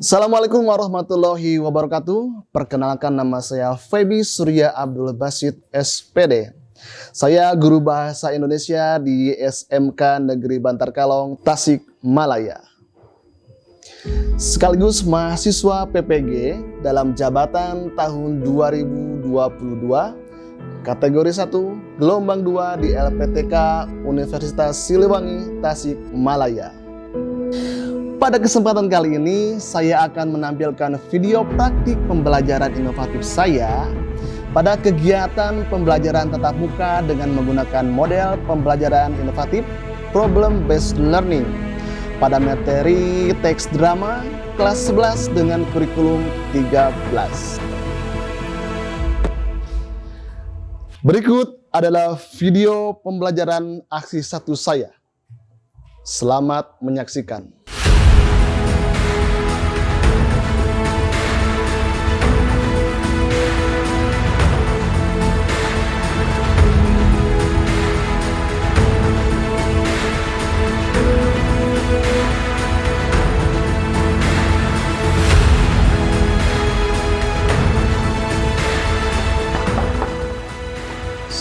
Assalamualaikum warahmatullahi wabarakatuh. Perkenalkan, nama saya Feby Surya Abdul Basit, SPD. Saya guru bahasa Indonesia di SMK Negeri Bantar Kalong, Tasikmalaya. Sekaligus mahasiswa PPG dalam jabatan tahun 2022, kategori 1, gelombang 2 di LPTK Universitas Siliwangi, Tasikmalaya. Pada kesempatan kali ini, saya akan menampilkan video praktik pembelajaran inovatif saya pada kegiatan pembelajaran tatap muka dengan menggunakan model pembelajaran inovatif Problem Based Learning pada materi teks drama kelas 11 dengan kurikulum 13. Berikut adalah video pembelajaran aksi 1 saya. Selamat menyaksikan.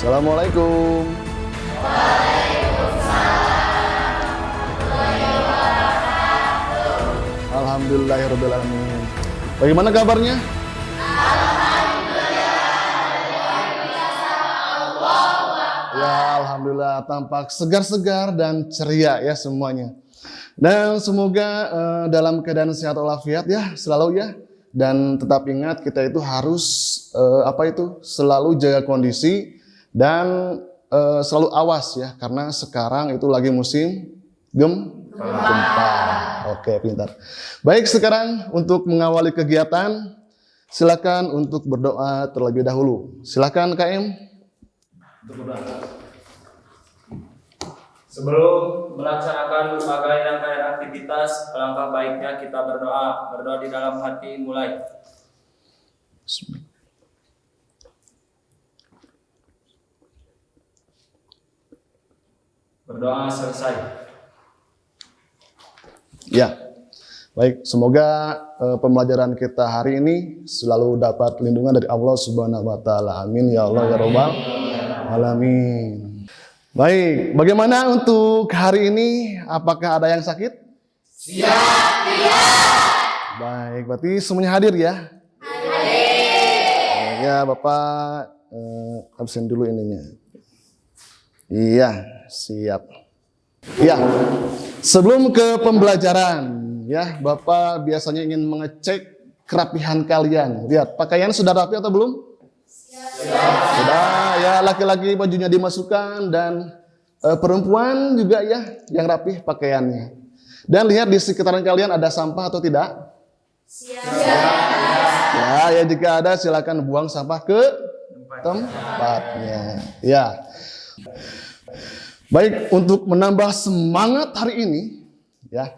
Assalamualaikum. Alhamdulillahirrahmanirrahim. Bagaimana kabarnya? Ya, alhamdulillah, tampak segar-segar dan ceria ya semuanya. Dan semoga dalam keadaan sehat walafiat ya selalu ya. Dan tetap ingat, kita itu harus selalu jaga kondisi dan selalu awas ya, karena sekarang itu lagi musim gempa. Oke, pintar. Baik, sekarang untuk mengawali kegiatan, silakan untuk berdoa terlebih dahulu. Silakan KM. Untuk berdoa. Sebelum melaksanakan berbagai rangkaian aktivitas, alangkah baiknya kita berdoa. Berdoa di dalam hati, mulai. Berdoa selesai. Ya, baik. Semoga pembelajaran kita hari ini selalu dapat lindungan dari Allah Subhanahu Wa Taala. Amin ya Allah ya Rabbal Alamin. Baik, bagaimana untuk hari ini? Apakah ada yang sakit? Siap, iya. Baik, berarti semuanya hadir ya? Hadir. Ya, Bapak absen dulu ininya. Iya, siap. Ya, sebelum ke pembelajaran, ya, Bapak biasanya ingin mengecek kerapihan kalian. Lihat, pakaian sudah rapi atau belum? Sudah, ya, laki-laki bajunya dimasukkan dan perempuan juga ya yang rapih pakaiannya. Dan lihat di sekitaran kalian ada sampah atau tidak? Siap. Ya, jika ada silakan buang sampah ke tempatnya. Ya. Baik, untuk menambah semangat hari ini, ya,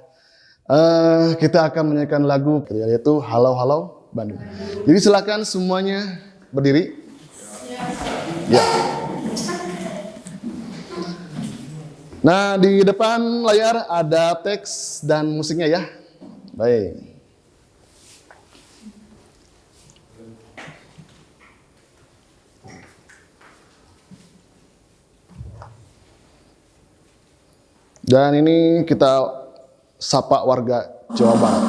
kita akan menyanyikan lagu yaitu Halo Halo Bandung. Jadi silakan semuanya berdiri. Ya. Nah, di depan layar ada teks dan musiknya ya. Baik. Dan ini kita sapa warga Jawa Barat.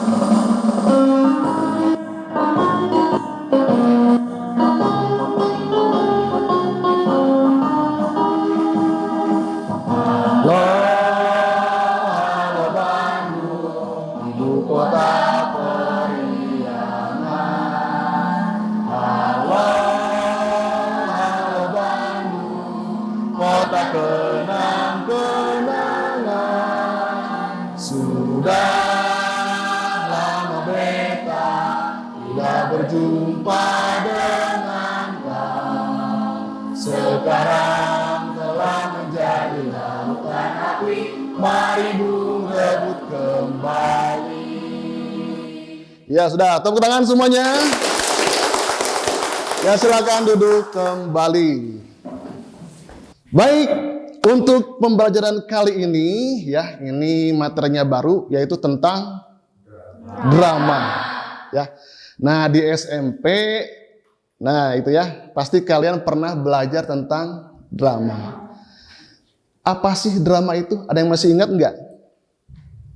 Halo Bandung, ibu kota periangan. Halo Bandung, kota kenang-kenangan. Sudah lama beta tidak berjumpa dengan kau. Sekarang telah menjadi lautan api, mari bung rebut kembali. Ya sudah, tepuk tangan semuanya. Ya silakan duduk kembali. Baik, untuk pembelajaran kali ini ya, ini materinya baru yaitu tentang Drama. Ya. Nah, di SMP, nah itu ya, pasti kalian pernah belajar tentang drama. Apa sih drama itu? Ada yang masih ingat nggak?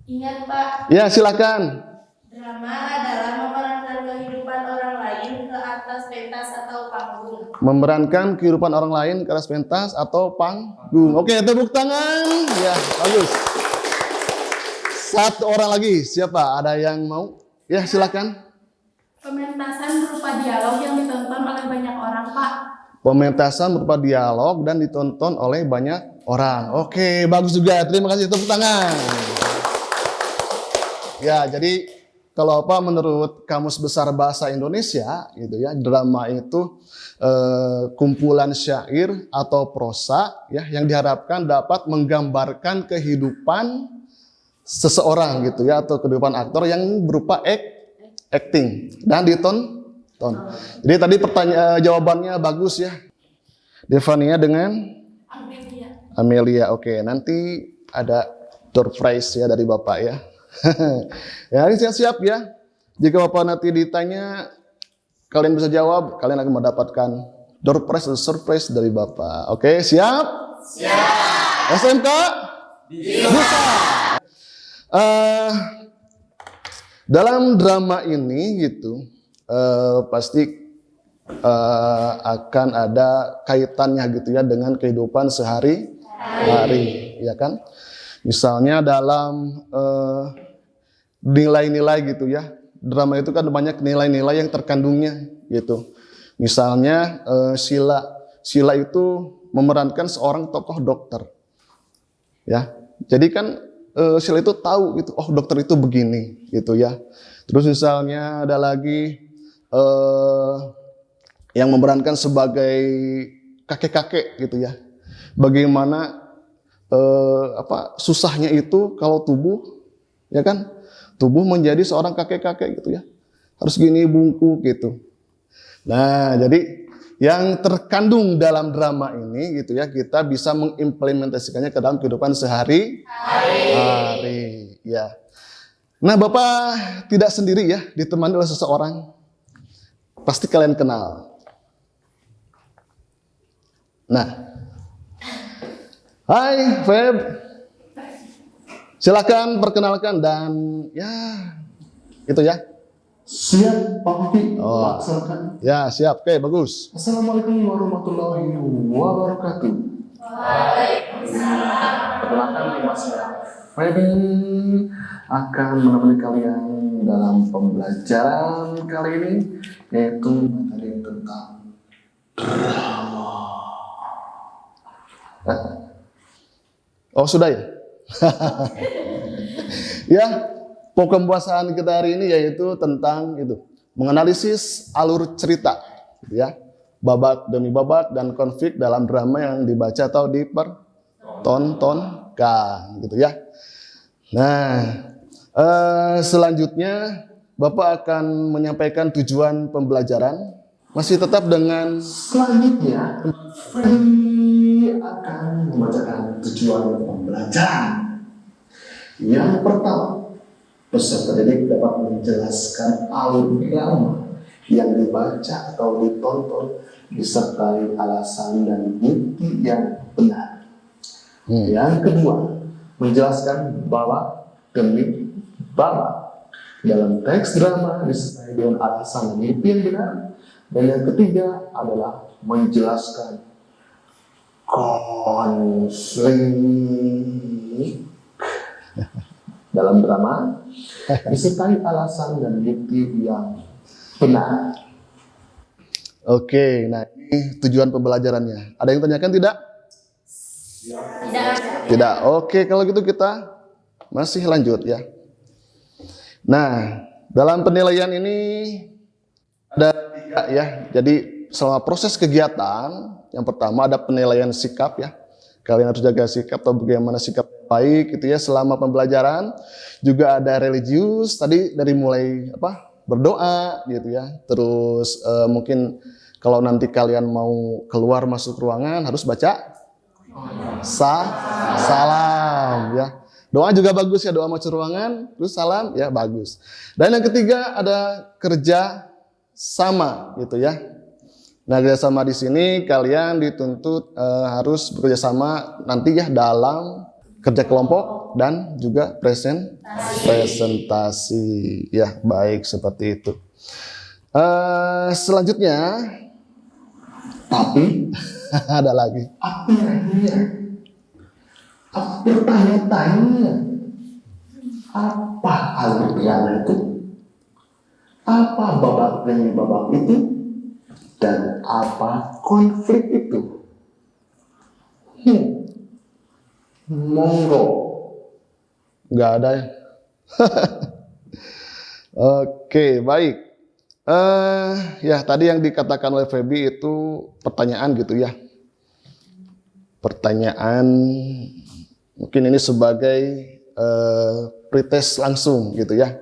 Ingat, Pak. Ya, silakan. Drama adalah memerankan kehidupan orang lain ke atas pentas atau panggung. Memerankan kehidupan orang lain ke atas pentas atau panggung. Oke, tepuk tangan. Ya, bagus. Satu orang lagi, siapa? Ada yang mau? Ya, silakan. Pementasan berupa dialog yang ditonton oleh banyak orang, Pak. Pementasan berupa dialog dan ditonton oleh banyak orang. Oke, bagus juga. Terima kasih, tepuk tangan. Ya, jadi kalau apa menurut Kamus Besar Bahasa Indonesia gitu ya, drama itu kumpulan syair atau prosa ya yang diharapkan dapat menggambarkan kehidupan seseorang gitu ya atau kehidupan aktor yang berupa acting dan ditonton. Jadi tadi jawabannya bagus ya. Devania dengan Amelia. Oke, nanti ada door prize ya dari Bapak ya. Ya, ini siap-siap ya. Jika Bapak nanti ditanya, kalian bisa jawab, kalian akan mendapatkan door prize atau surprise dari Bapak. Oke, siap? Siap. SMK? Bisa. Dalam drama ini gitu, pasti akan ada kaitannya gitu ya dengan kehidupan sehari-hari, ya kan? Misalnya dalam nilai-nilai gitu ya. Drama itu kan banyak nilai-nilai yang terkandungnya gitu. Misalnya Sila itu memerankan seorang tokoh dokter. Ya. Jadi kan Sila itu tahu gitu, oh dokter itu begini gitu ya. Terus misalnya ada lagi yang memerankan sebagai kakek-kakek gitu ya. Bagaimana susahnya itu kalau tubuh ya kan tubuh menjadi seorang kakek-kakek gitu ya, harus gini bungkuk gitu. Nah, jadi yang terkandung dalam drama ini gitu ya, kita bisa mengimplementasikannya ke dalam kehidupan sehari-hari ya. Nah, Bapak tidak sendiri ya, ditemani oleh seseorang, pasti kalian kenal. Nah, hai Feb, silakan perkenalkan dan ya itu ya. Siap, Pak Vivi. Laksanakan. Ya siap, oke bagus. Assalamualaikum warahmatullahi wabarakatuh. Waalaikumsalam. Perkenalkan nama saya Feby akan menemani kalian dalam pembelajaran kali ini yaitu materi tentang drama. Oh sudah ya. Ya, pokok pembahasan kita hari ini yaitu tentang itu menganalisis alur cerita, gitu ya, babak demi babak dan konflik dalam drama yang dibaca atau dipertontonkan, gitu ya. Nah, selanjutnya Bapak akan menyampaikan tujuan pembelajaran, masih tetap dengan Selanjutnya, Feby akan membacakan tujuan pembelajaran. Yang pertama, peserta didik dapat menjelaskan alur drama yang dibaca atau ditonton disertai alasan dan bukti yang benar. Yang kedua, menjelaskan babak demi babak dalam teks drama disertai dengan alasan dan bukti yang benar. Dan yang ketiga adalah menjelaskan konflik dalam drama disertai alasan dan bukti yang benar. Oke, nah ini tujuan pembelajarannya. Ada yang tanyakan tidak? Tidak. Oke, kalau gitu kita masih lanjut ya. Nah, dalam penilaian ini ada 3 ya. Jadi selama proses kegiatan, yang pertama ada penilaian sikap ya. Kalian harus jaga sikap atau bagaimana sikap baik gitu ya selama pembelajaran. Juga ada religius tadi dari mulai berdoa gitu ya. Terus mungkin kalau nanti kalian mau keluar masuk ruangan harus baca salam ya. Doa juga bagus ya, doa macul ruangan, terus salam ya bagus. Dan yang ketiga ada kerja sama gitu ya. Nah, kerja sama di sini kalian dituntut harus bekerja sama nanti ya dalam kerja kelompok dan juga presentasi. Ya, baik seperti itu. Selanjutnya Tapi ada lagi. akhirnya aku bertanya-tanya, apa alur itu? Apa babak demi babak itu? Dan apa konflik itu? Monggo. Nggak ada ya. Oke, baik. Ya tadi yang dikatakan oleh Feby itu pertanyaan gitu ya. Pertanyaan mungkin ini sebagai pretest langsung gitu ya.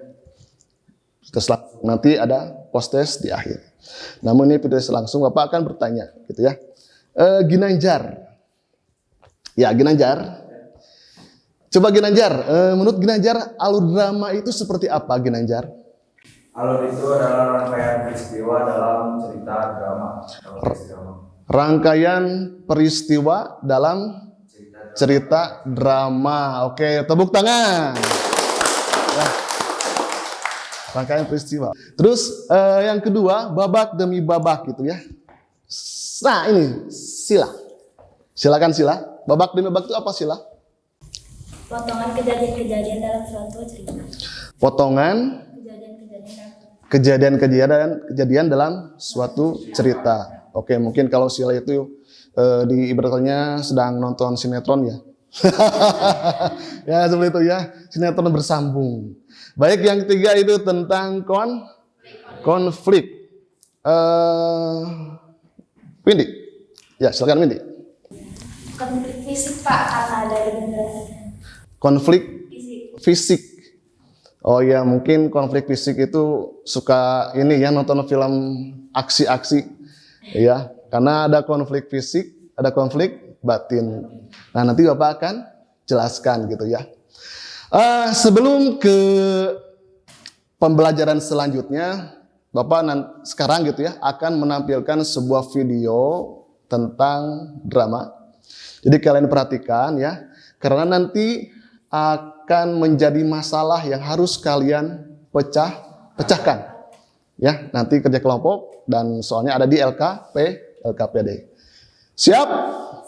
Pretest langsung. Nanti ada post-test di akhir. Namun ini pretest langsung, Bapak akan bertanya gitu ya. Ginanjar. Ya, Ginanjar. Coba Ginanjar, menurut Ginanjar alur drama itu seperti apa Ginanjar? Alur itu adalah rangkaian peristiwa dalam cerita drama. Rangkaian peristiwa dalam cerita drama. Oke, tepuk tangan. Ya. Rangkaian peristiwa. Terus yang kedua, babak demi babak gitu ya. Nah ini, Sila. Silakan Sila. Babak demi babak itu apa Sila? Potongan kejadian-kejadian dalam suatu cerita. Potongan kejadian-kejadian dalam suatu cerita. Oke, mungkin kalau Sila itu di ibaratnya sedang nonton sinetron ya. Ya seperti itu ya, sinetron bersambung. Baik, yang ketiga itu tentang konflik. Windy. Ya, silakan Windy. Konflik fisik Pak, karena ada regenerasi. Konflik Fisik. fisik. Oh ya, mungkin konflik fisik itu suka ini ya, nonton film aksi-aksi. Ya, karena ada konflik fisik, ada konflik batin. Nah, nanti Bapak akan jelaskan gitu ya. Sebelum ke pembelajaran selanjutnya, Bapak sekarang gitu ya akan menampilkan sebuah video tentang drama. Jadi kalian perhatikan ya, karena nanti akan menjadi masalah yang harus kalian pecahkan. Ya, nanti kerja kelompok dan soalnya ada di LKPD. Siap?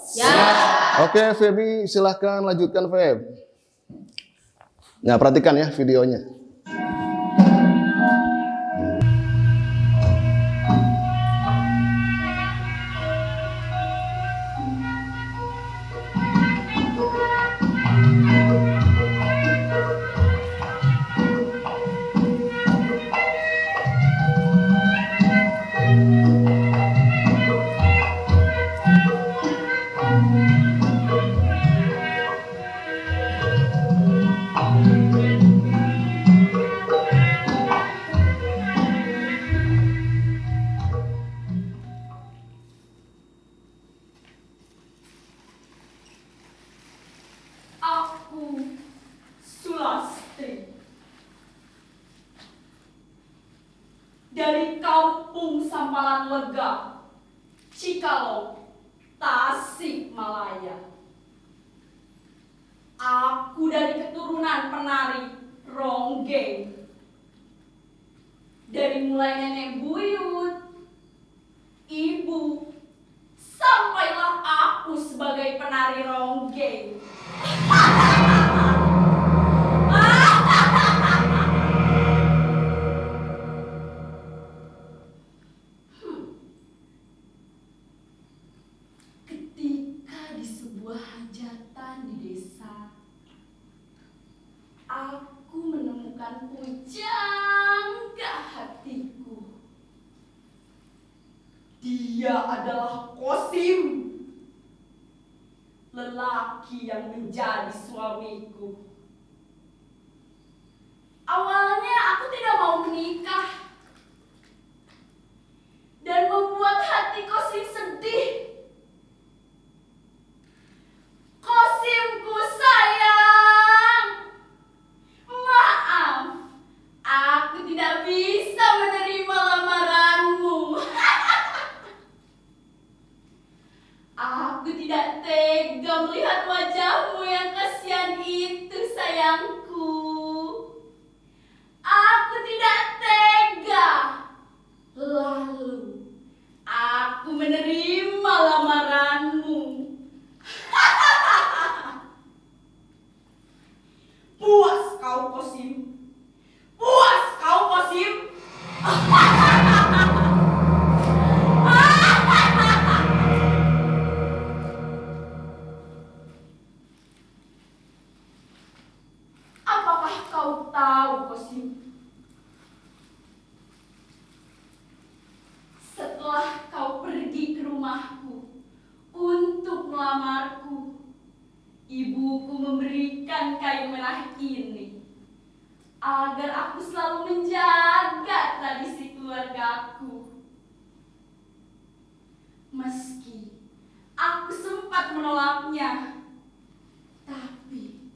Siap. Oke, Feby, silahkan lanjutkan Feb. Nah, perhatikan ya videonya. Aku Sulastri dari Kampung Sampalan Lega, Cikalong, Tasikmalaya. Aku dari keturunan penari ronggeng. Dari mulai nenek buyut, ibu, sampailah aku sebagai penari ronggeng. Ketika di sebuah hajatan di desa, aku menemukan pujangga hatiku. Dia adalah Kosim, lelaki yang menjadi suamiku. Awalnya aku tidak mau menikah dan membuat hati Kosim sedih. Kosimku sayang, sayangku. Aku tidak tega. Lalu aku menerima lamaranmu. Puas kau, Kosim? Puas kau, Kosim? Apakah kau tahu, Kosim? Setelah kau pergi ke rumahku untuk melamarku, ibuku memberikan kayu merah ini agar aku selalu menjaga tradisi keluargaku. Meski aku sempat menolaknya, tapi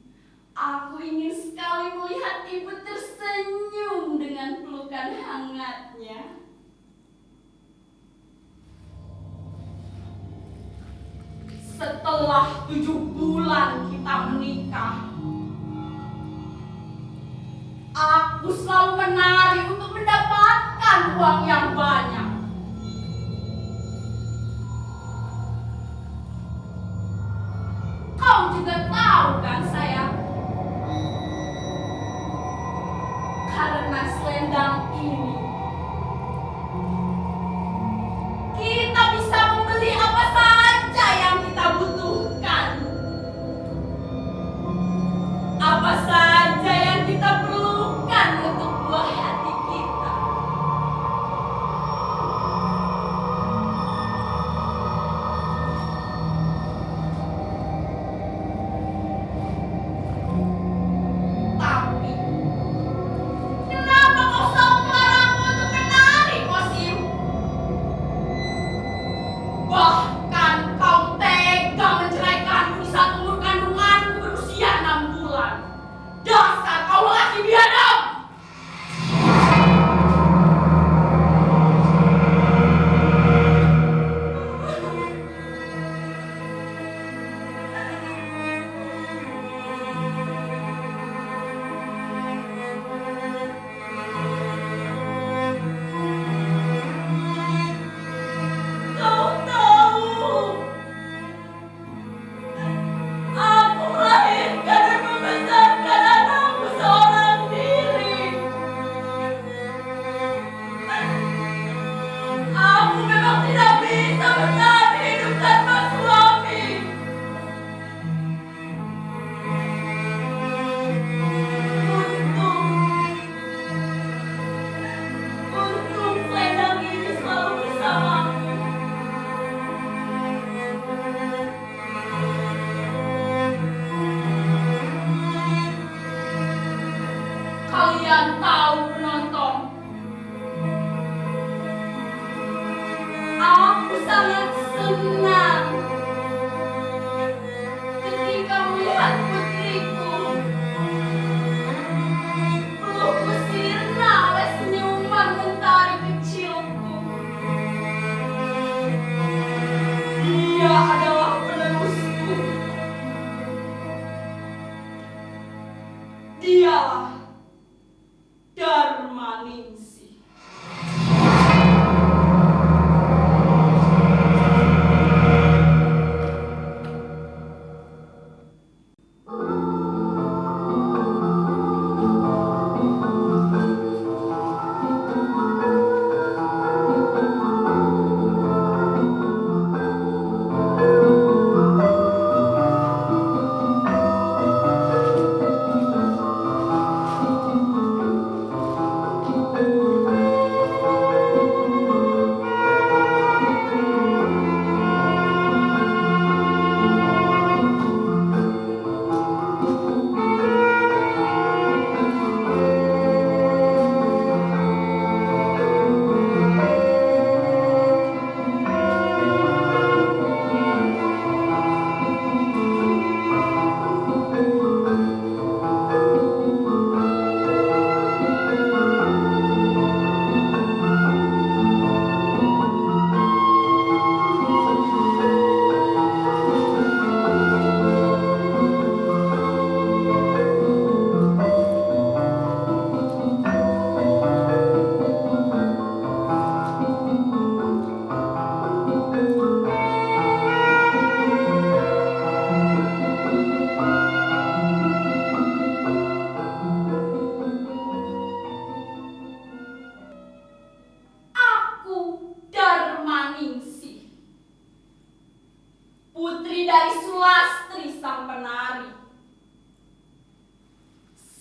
aku ingin sekali melihat ibu tersenyum dengan pelukan hangatnya. Setelah 7 bulan kita menikah, aku selalu menari untuk mendapatkan uang yang banyak. Kau juga tahu kan, sayang? Karena selendang ini, kita bisa membeli apa saja yang kita butuhkan. Apa saja yang kita perlukan untuk buah hati kita. Tapi, kenapa kau selalu melarangku untuk menari, Kosim? Bahkan kau tega menceraikanku di saat umur kandunganku berusia 6 bulan. Dasar kau lelaki biadab! Kau tahu, aku melahirkan dan membesarkan anakku seorang diri. Aku memang tidak bisa bertahan hidup tanpa suami. Untung selendang ini selalu bersamaku. Kalian tahu, penonton, aku sangat senang ketika melihat putriku pelukku sirna oleh senyuman mentari kecilku. Dia adalah penerusku. Dialah Darmaningsih.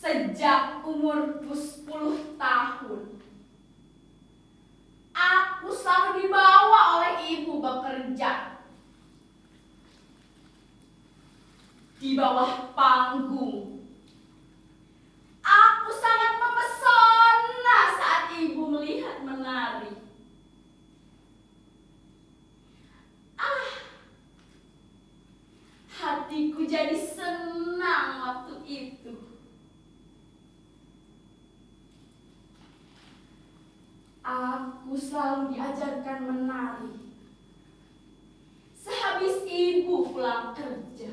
Sejak umurku 10 tahun, aku selalu dibawa oleh ibu bekerja di bawah panggung. Aku sangat mempesona saat ibu melihat menari. Hatiku jadi senang waktu itu. Aku selalu diajarkan menari sehabis ibu pulang kerja.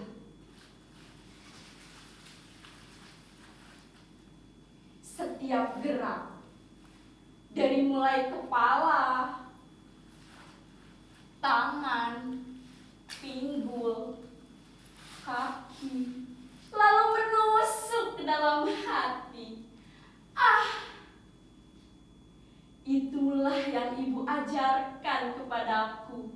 Setiap gerak, dari mulai kepala, tangan, pinggul, kaki, lalu menusuk ke dalam hati. Itulah yang ibu ajarkan kepadaku.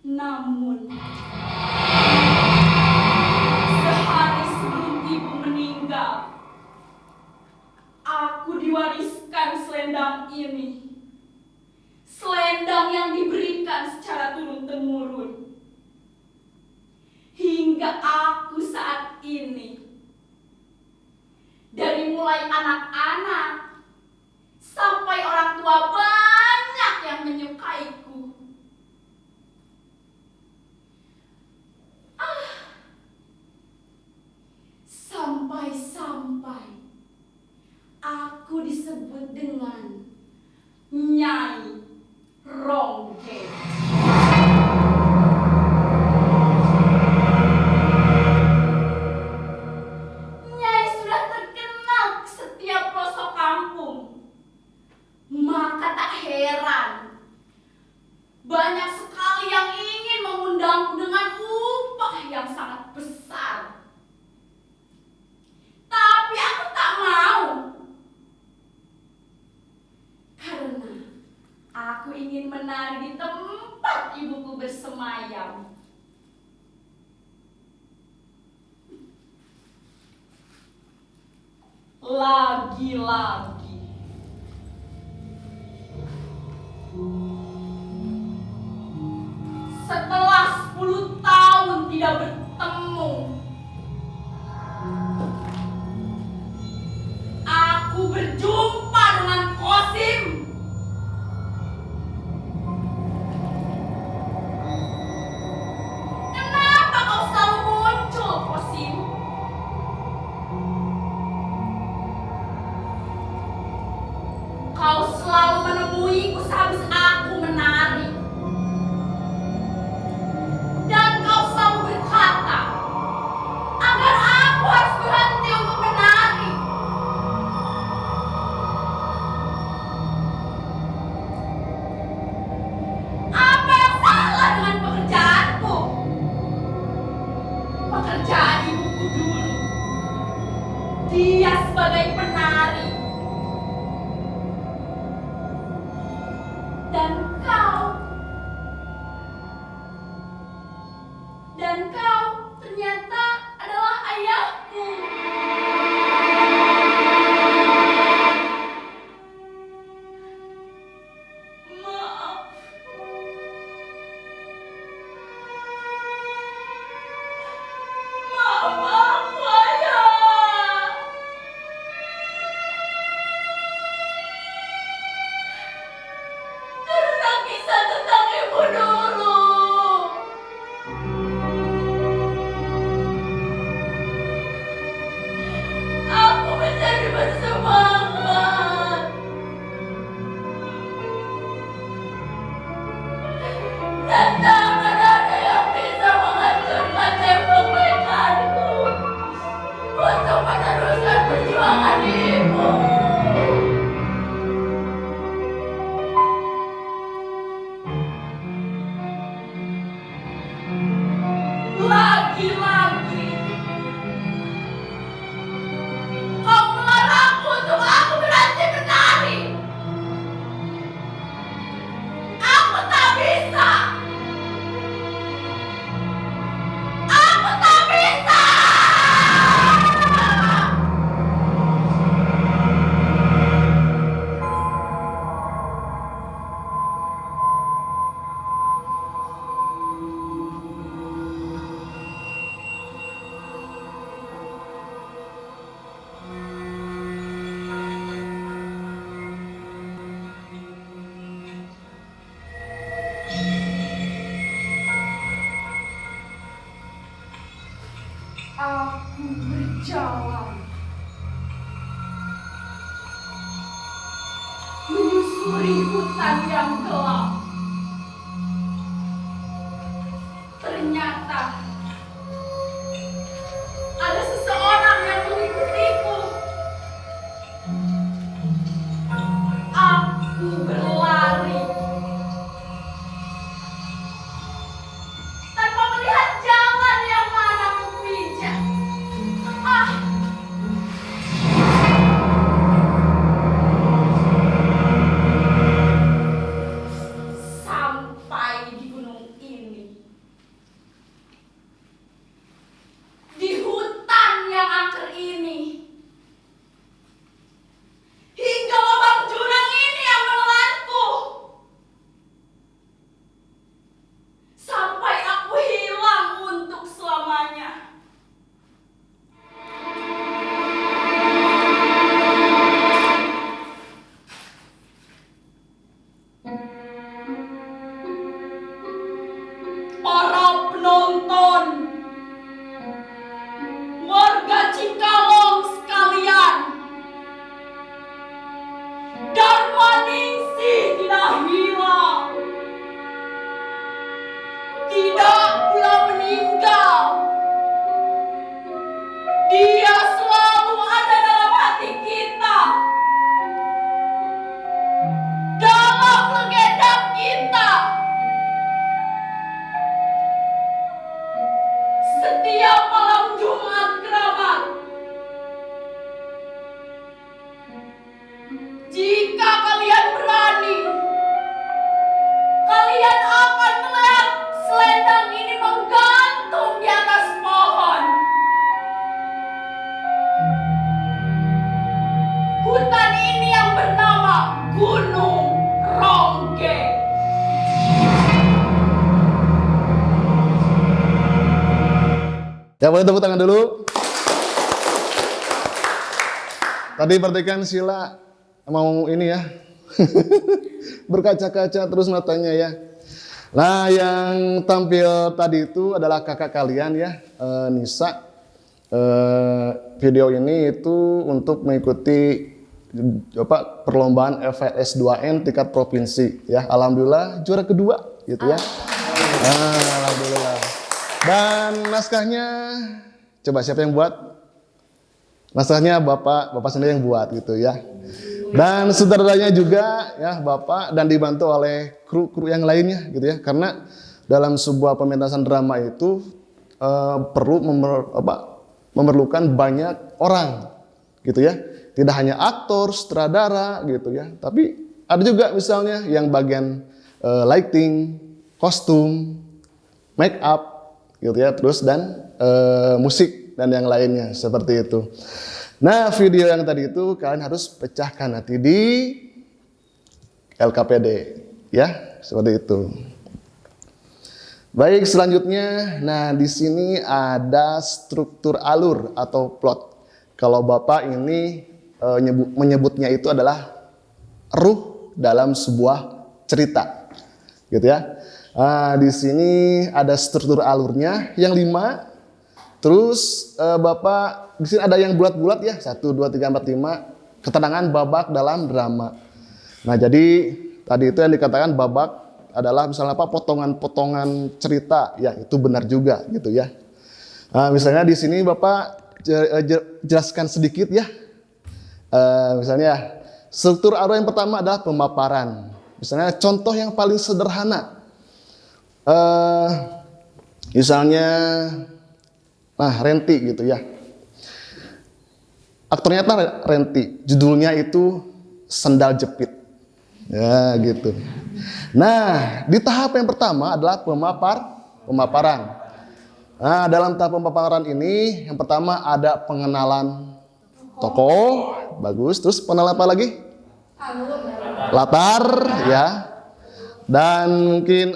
Namun, sehari sebelum ibu meninggal, aku diwariskan selendang ini. Selendang yang diberikan secara turun-temurun. Hingga aku saat ini, dari mulai anak-anak sampai orang tua banyak yang menyukaiku. Sampai-sampai aku disebut dengan Nyai Rongge. Nyai sudah terkenal ke setiap pelosok kampung. Maka tak heran banyak sekali yang ingin mengundangku dengan upah yang sangat besar. Tapi aku tak mau. Karena aku ingin menari di tempat ibuku bersemayam. Lagi-lagi setelah 10 tahun tidak bertemu, aku berjumpa dengan Kosim. Kenapa kau selalu muncul, Kosim? Kau selalu menemuiku sehabis aku menari. Dan kau selalu berkata agar aku harus berhenti untuk menari. Apa yang salah dengan pekerjaanku? Pekerjaan ibuku dulu, dia sebagai penari. Dan kau ternyata adalah ayahku. Maaf. Maaf aku, ayah. Aku berjalan menyusuri hutan yang gelap. Ternyata ada seseorang yang mengikutiku. Aku berlari tanpa melihat jalan yang mana ku pijak. Sampai di gunung ini, di hutan yang angker ini, hingga lubang jurang ini yang menelanku, sampai aku hilang untuk selamanya. Para penonton, warga Cikalong sekalian, Darmaningsih tidak hilang, tidak pula meninggal. Dia selalu ada dalam hati kita, dalam legenda kita. Setiap malam Jumat Keramat, jika kalian berani, kalian akan melihat selendang ini menggantung di atas pohon. Hutan ini yang bernama Gunung Ronggeng. Ya, boleh tepuk tangan dulu. Tadi perhatikan Sila mau ini ya. Berkaca-kaca terus matanya ya. Nah, yang tampil tadi itu adalah kakak kalian ya, Nisa. Video ini itu untuk mengikuti perlombaan FLS 2N tingkat provinsi ya. Alhamdulillah juara kedua gitu ya. Alhamdulillah. Dan naskahnya coba siapa yang buat? Naskahnya Bapak sendiri yang buat gitu ya. Dan sutradaranya juga ya Bapak, dan dibantu oleh kru yang lainnya gitu ya. Karena dalam sebuah pementasan drama itu perlu memerlukan banyak orang gitu ya. Tidak hanya aktor, sutradara gitu ya, tapi ada juga misalnya yang bagian lighting, kostum, make up gitu ya, terus dan musik dan yang lainnya seperti itu. Nah, video yang tadi itu kalian harus pecahkan nanti di LKPD ya, seperti itu. Baik, selanjutnya, nah di sini ada struktur alur atau plot. Kalau Bapak ini menyebutnya itu adalah ruh dalam sebuah cerita, gitu ya. Di sini ada struktur alurnya yang 5. Terus Bapak di sini ada yang bulat-bulat ya, 1, 2, 3, 4, 5. Ketenangan babak dalam drama. Nah, jadi tadi itu yang dikatakan babak adalah misalnya potongan-potongan cerita, ya itu benar juga gitu ya. Misalnya di sini Bapak jelaskan sedikit ya. Misalnya struktur alur yang pertama adalah pemaparan. Misalnya contoh yang paling sederhana. Misalnya Renti gitu ya. Aktornya Renti, judulnya itu Sendal Jepit. Ya gitu. Nah, di tahap yang pertama adalah pemaparan. Nah, dalam tahap pemaparan ini yang pertama ada pengenalan tokoh, bagus. Terus pengenalan apa lagi? Latar ya. Dan mungkin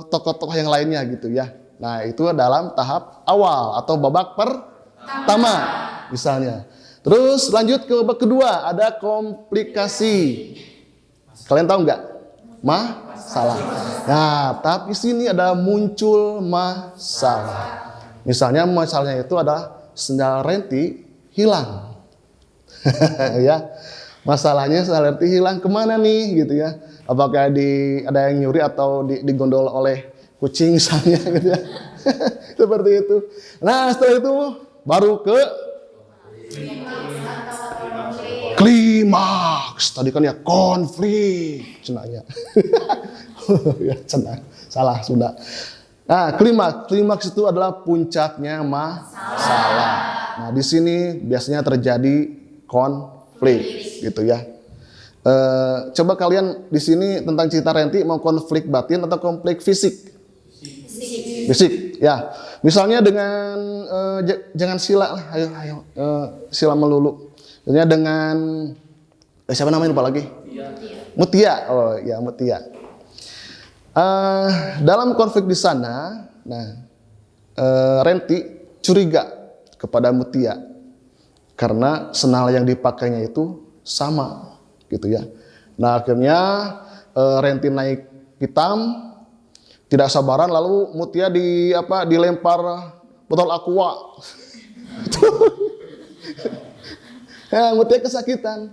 tokoh-tokoh yang lainnya gitu ya. Nah, itu dalam tahap awal atau babak pertama misalnya. Terus lanjut ke babak kedua, ada komplikasi. Kalian tahu nggak? Masalah. Nah, tapi sini ada muncul masalah. misalnya itu adalah sendal Renti hilang. Ya, masalahnya sendal Renti hilang kemana nih gitu ya? Apakah ada yang nyuri atau digondol oleh kucing misalnya gitu ya? Seperti itu. Nah setelah itu baru ke klimaks. Tadi kan ya konflik cenanya. Ya cenah. Salah sudah. Nah, klimaks itu adalah puncaknya masalah. Nah, di sini biasanya terjadi konflik gitu ya. Coba kalian di sini tentang cerita Renti mau konflik batin atau konflik fisik? Fisik, ya. Misalnya dengan jangan Sila lah, ayo Sila melulu. Misalnya dengan siapa namanya lupa lagi? Mutia. Oh ya, Mutia. Dalam konflik di sana, nah Renti curiga kepada Mutia karena sendal yang dipakainya itu sama, gitu ya. Nah akhirnya Renti naik hitam, tidak sabaran lalu Mutia dilempar botol aqua. Ya, Mutia kesakitan.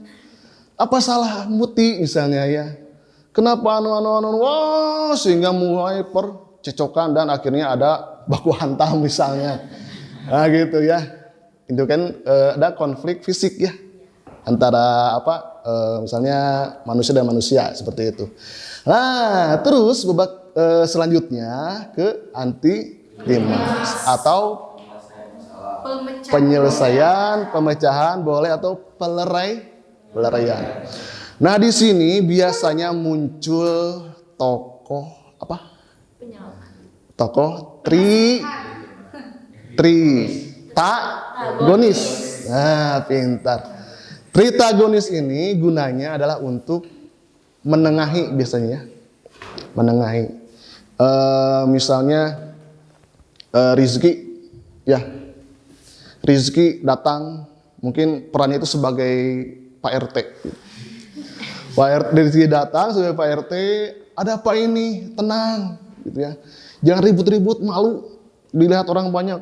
Apa salah Muti misalnya ya? Kenapa wah, sehingga mulai percecokan dan akhirnya ada baku hantam misalnya. Nah gitu ya. Itu kan ada konflik fisik ya antara misalnya manusia dan manusia seperti itu. Nah, terus babak selanjutnya ke anti klimaks atau pemecahan boleh atau peleraian. Nah, di sini biasanya muncul tokoh tokoh tritagonis. Nah, pintar. Tritagonis ini gunanya adalah untuk menengahi biasanya. Menengahi. Misalnya Rizky ya. Rizky datang, mungkin perannya itu sebagai Pak RT. Pak Rizky datang sebagai Pak RT, ada apa ini? Tenang, gitu ya. Jangan ribut-ribut, malu dilihat orang banyak.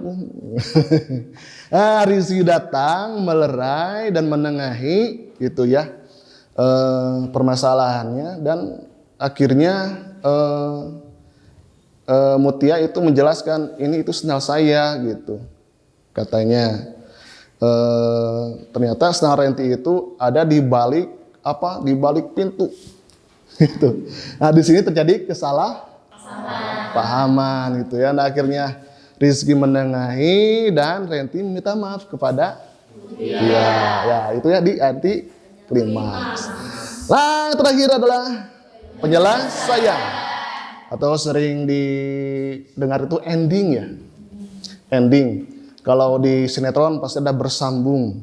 Nah, Rizky datang melerai dan menengahi, gitu ya, permasalahannya dan akhirnya Mutia itu menjelaskan ini itu sendal saya, gitu. Katanya ternyata sendal Renti itu ada di balik di balik pintu. Gitu. Nah, di sini terjadi kesalahpahaman gitu ya. Nah, akhirnya Rizky menengahi dan Renti minta maaf kepada dia. Ya, itu ya di anti klimaks. Nah, terakhir adalah penyelesaian atau sering didengar itu ending ya. Ending. Kalau di sinetron pasti ada bersambung.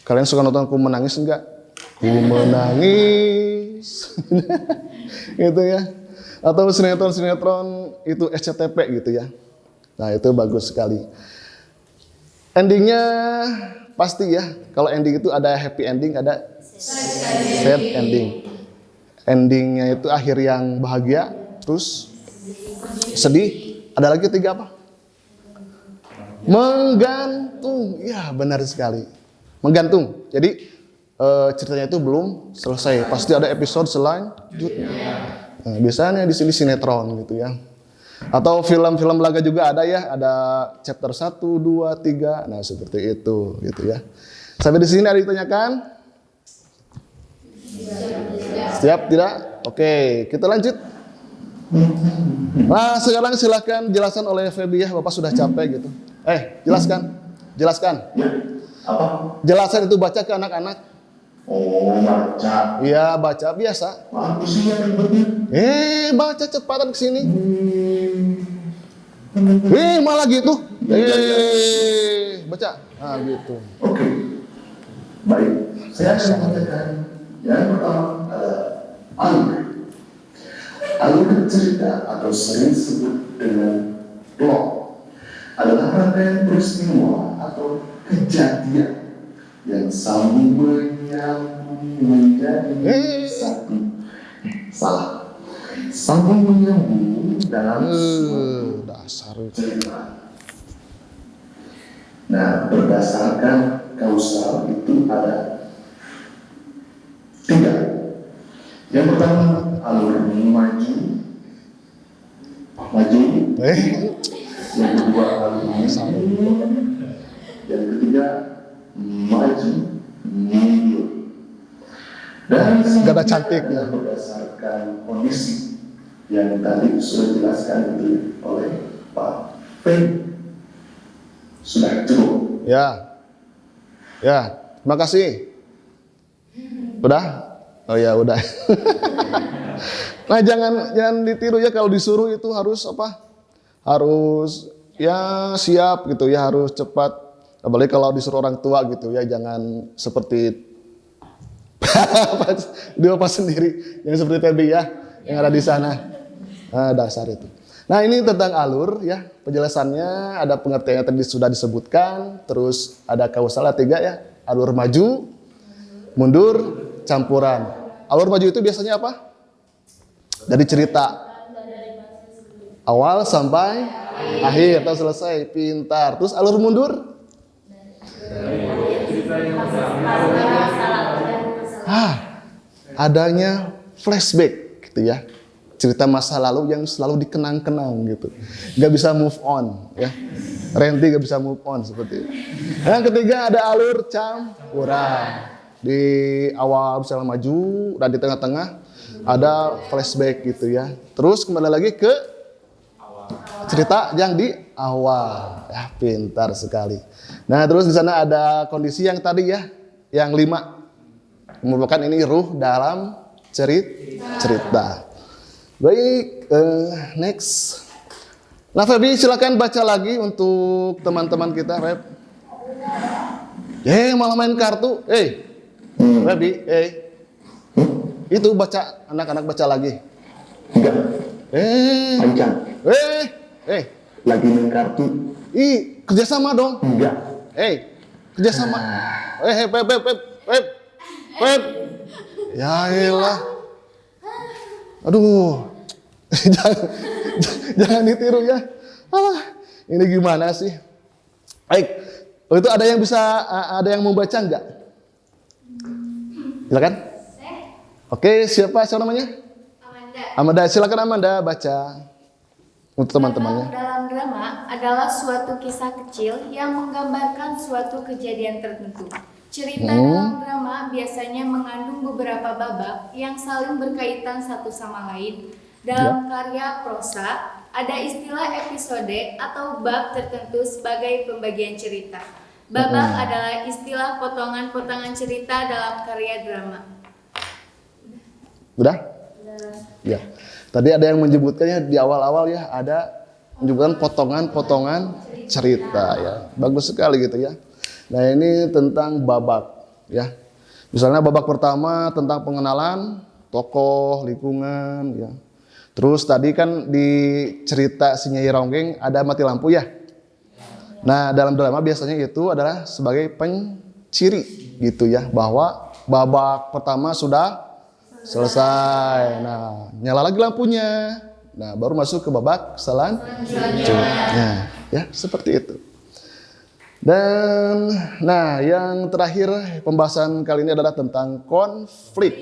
Kalian suka nonton Ku Menangis enggak? Ku menangis. Gitu ya. Atau sinetron-sinetron itu SCTP gitu ya. Nah, itu bagus sekali. Endingnya pasti ya. Kalau ending itu ada happy ending, ada sad ending. Endingnya itu akhir yang bahagia, terus sedih. Ada lagi tiga apa? Menggantung. Ya, benar sekali. Menggantung. Jadi ceritanya itu belum selesai. Pasti ada episode selanjutnya. Nah, biasanya di sini sinetron gitu ya. Atau film-film laga juga ada ya. Ada chapter 1, 2, 3. Nah, seperti itu gitu ya. Sampai di sini ada ditanyakan? Siap tidak? Oke, kita lanjut. Nah, sekarang silakan jelaskan oleh Feby ya. Bapak sudah capek gitu. Jelaskan. Apa? Jelasan itu baca ke anak-anak. Oh, baca. Iya, baca biasa. Aku sih yang ribetnya. Baca cepatan ke sini. Malah gitu. Baca. Nah, gitu. Oke. Baik. Saya akan mengatakan yang pertama adalah alur. Alur cerita atau sering disebut dengan plot adalah rangkaian peristiwa atau kejadian yang sambung menyambung menjadi satu. Sambung menyambung dalam suatu dasar cerita. Nah, berdasarkan kausal itu ada 3. Yang pertama, alur maju. Yang kedua, alur mundur. Yang ketiga, maju mundur. Dan Gak ada cantiknya. berdasarkan kondisi yang tadi sudah dijelaskan itu oleh Pak Fen. Sudah cukup. Ya. Ya, terima kasih. Udah? Oh ya, udah. Nah, jangan ditiru ya, kalau disuruh itu harus apa? Harus ya siap gitu ya, harus cepat. Apalagi kalau disuruh orang tua gitu ya, jangan seperti dia apa sendiri yang seperti tadi ya, yang ada di sana. Nah, dasar itu. Nah, ini tentang alur ya, penjelasannya ada pengertiannya tadi sudah disebutkan, terus ada kausal 3 ya, alur maju, mundur, campuran. Alur maju itu biasanya apa? Dari cerita awal sampai akhir atau selesai, pintar. Terus alur mundur? Adanya flashback gitu ya. Cerita masa lalu yang selalu dikenang-kenang gitu. Gak bisa move on ya. Randy gak bisa move on seperti itu. Yang ketiga ada alur campuran. Di awal misalnya maju dan di tengah-tengah ada flashback gitu ya. Terus kembali lagi ke cerita yang di awal. Ya, pintar sekali. Nah, terus di sana ada kondisi yang tadi ya, yang 5. Merupakan ini ruh dalam cerita. Baik, next. Nah, Febi silakan baca lagi untuk teman-teman kita, Feb. Malah main kartu. Febi, itu baca, anak-anak baca lagi. Enggak. Panjang. Lagi main kartu. Kerjasama dong. Enggak. Kerjasama. Pep. Ya elah. Aduh. jangan ditiru ya. Ini gimana sih? Baik. Itu ada yang bisa, ada yang mau baca enggak? Silakan. Oke, siapa namanya? Amanda, silakan Amanda baca untuk teman-temannya. Dalam drama adalah suatu kisah kecil yang menggambarkan suatu kejadian tertentu. Cerita dalam drama biasanya mengandung beberapa babak yang saling berkaitan satu sama lain. Dalam karya prosa, ada istilah episode atau bab tertentu sebagai pembagian cerita. Babak adalah istilah potongan-potongan cerita dalam karya drama. Udah? Ya. Tadi ada yang menyebutkannya di awal-awal ya, ada menyebutkan potongan-potongan cerita ya. Bagus sekali gitu ya. Nah, ini tentang babak ya. Misalnya babak pertama tentang pengenalan tokoh, lingkungan ya. Terus tadi kan di cerita si Nyai Ronggeng ada mati lampu ya. Nah, dalam drama biasanya itu adalah sebagai penciri gitu ya, bahwa babak pertama sudah selesai. Nah, nyala lagi lampunya. Nah, baru masuk ke babak selanjutnya. Ya, seperti itu. Dan nah, yang terakhir pembahasan kali ini adalah tentang konflik,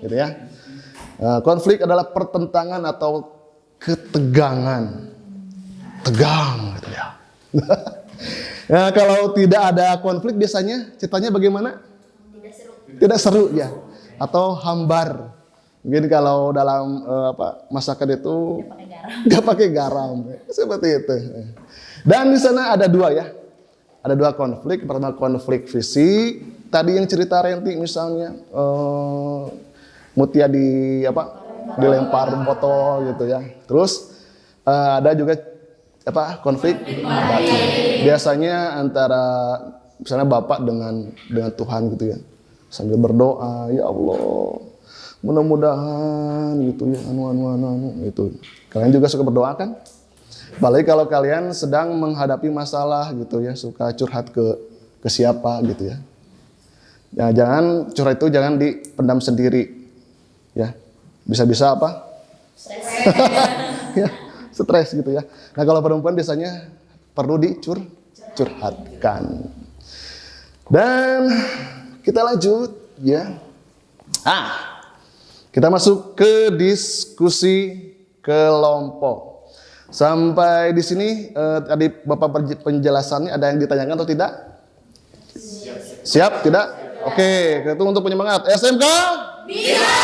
gitu ya. Konflik adalah pertentangan atau ketegangan. Tegang gitu ya. Nah, kalau tidak ada konflik biasanya ceritanya bagaimana? Tidak seru ya. Atau hambar. Mungkin kalau dalam masakan itu nggak pakai garam, seperti itu. Dan di sana ada 2 ya, ada 2 konflik. Pertama konflik fisik, tadi yang cerita Renti misalnya, Mutia dilempar botol gitu ya. Terus ada juga konflik batin. Biasanya antara misalnya bapak dengan Tuhan gitu ya, sambil berdoa, ya Allah, mudah-mudahan gitu ya, anu gitu. Kalian juga suka berdoa kan? Apalagi kalau kalian sedang menghadapi masalah gitu ya, suka curhat ke siapa gitu ya. Ya, jangan curhat itu jangan dipendam sendiri. Ya. Bisa-bisa apa? Ya, stres gitu ya. Nah, kalau perempuan biasanya perlu curhatkan. Dan kita lanjut ya. Kita masuk ke diskusi kelompok. Sampai di sini tadi Bapak penjelasannya ada yang ditanyakan atau tidak? Siap? Tidak? Oke, itu untuk penyemangat. SMK? Bisa!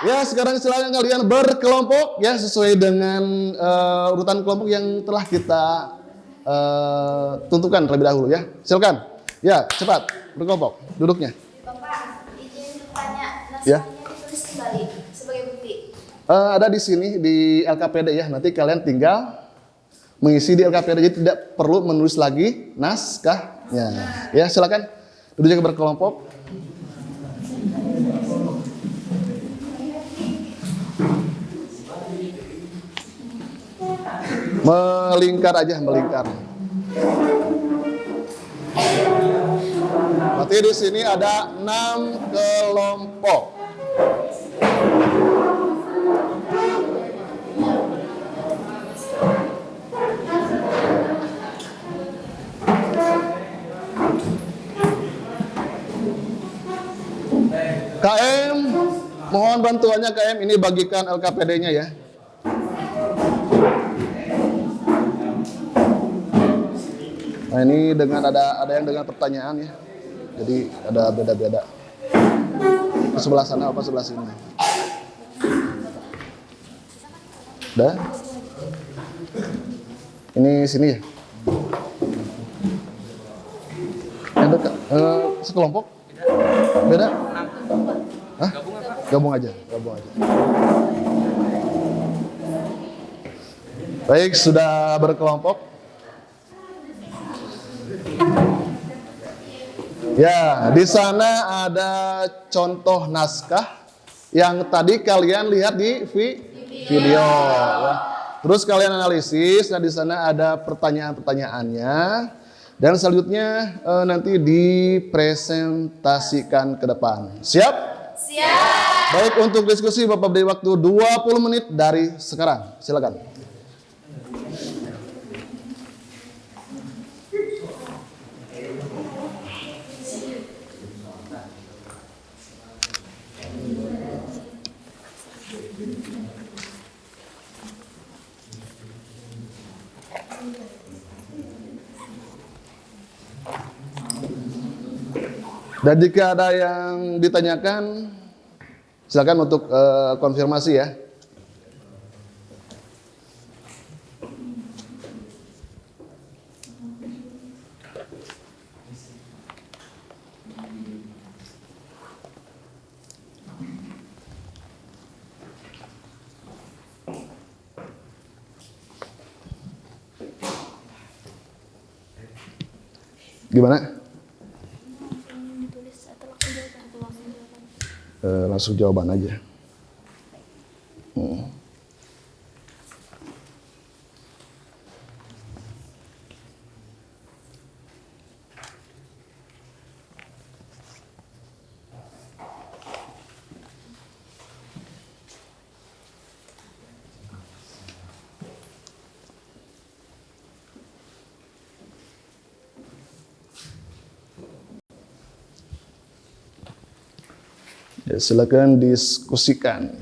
Ya, sekarang silakan kalian berkelompok ya sesuai dengan urutan kelompok yang telah kita tentukan terlebih dahulu ya. Silakan. Ya, cepat berkelompok. Duduknya. Bapak, izin bertanya, Ya. naskahnya ditulis kembali sebagai bukti. Ada di sini di LKPD ya. Nanti kalian tinggal mengisi di LKPD, jadi tidak perlu menulis lagi naskahnya. Ya, silakan. Duduknya berkelompok. Melingkar aja, melingkar. Berarti di sini ada 6 kelompok. KM, mohon bantuannya KM, ini bagikan LKPD-nya ya. Nah ini dengan ada yang dengan pertanyaan ya, jadi ada beda-beda. Ke sebelah sana apa sebelah sini? Udah? Ini sini ya? Yang dekat? Sekelompok? Beda? Hah? Gabung aja. Baik, sudah berkelompok. Ya, di sana ada contoh naskah yang tadi kalian lihat di video. Ya. Terus kalian analisis, nah di sana ada pertanyaan-pertanyaannya. Dan selanjutnya nanti dipresentasikan ke depan. Siap? Siap. Baik, untuk diskusi Bapak beri waktu 20 menit dari sekarang. Silakan. Dan jika ada yang ditanyakan, silakan untuk konfirmasi ya. Gimana? Langsung jawaban aja. Ya, silakan diskusikan.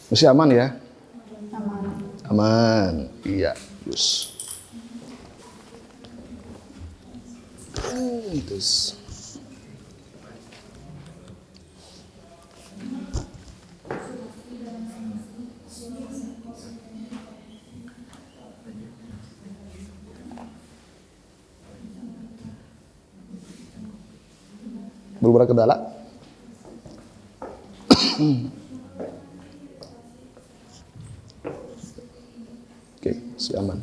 Masih aman ya? Aman. Iya, terus. Terus. Berbara kendala. Oke, si aman.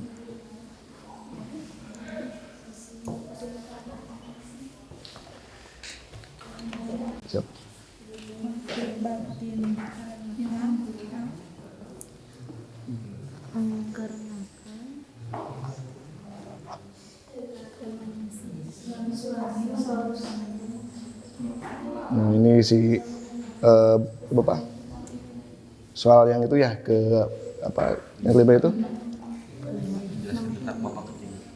Siap. Nah, ini si Bapak soal yang itu ya ke apa yang kelima itu?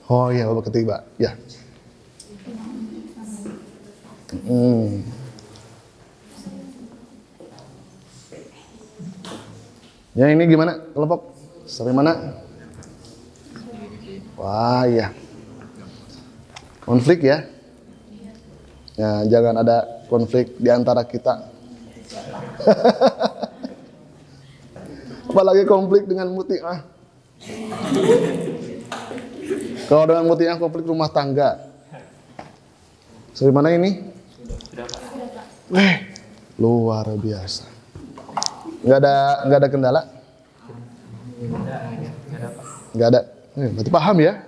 Oh iya, Bapak ketiga ya. Ya ini gimana kelompok? Sampai mana? Wah ya, konflik ya. Ya jangan ada konflik di antara kita. Apalagi konflik dengan Muti'ah. Kalau dengan Muti'ah konflik rumah tangga. Sampai mana ini? Luar biasa. Nggak ada kendala? Nggak ada. Berarti paham ya?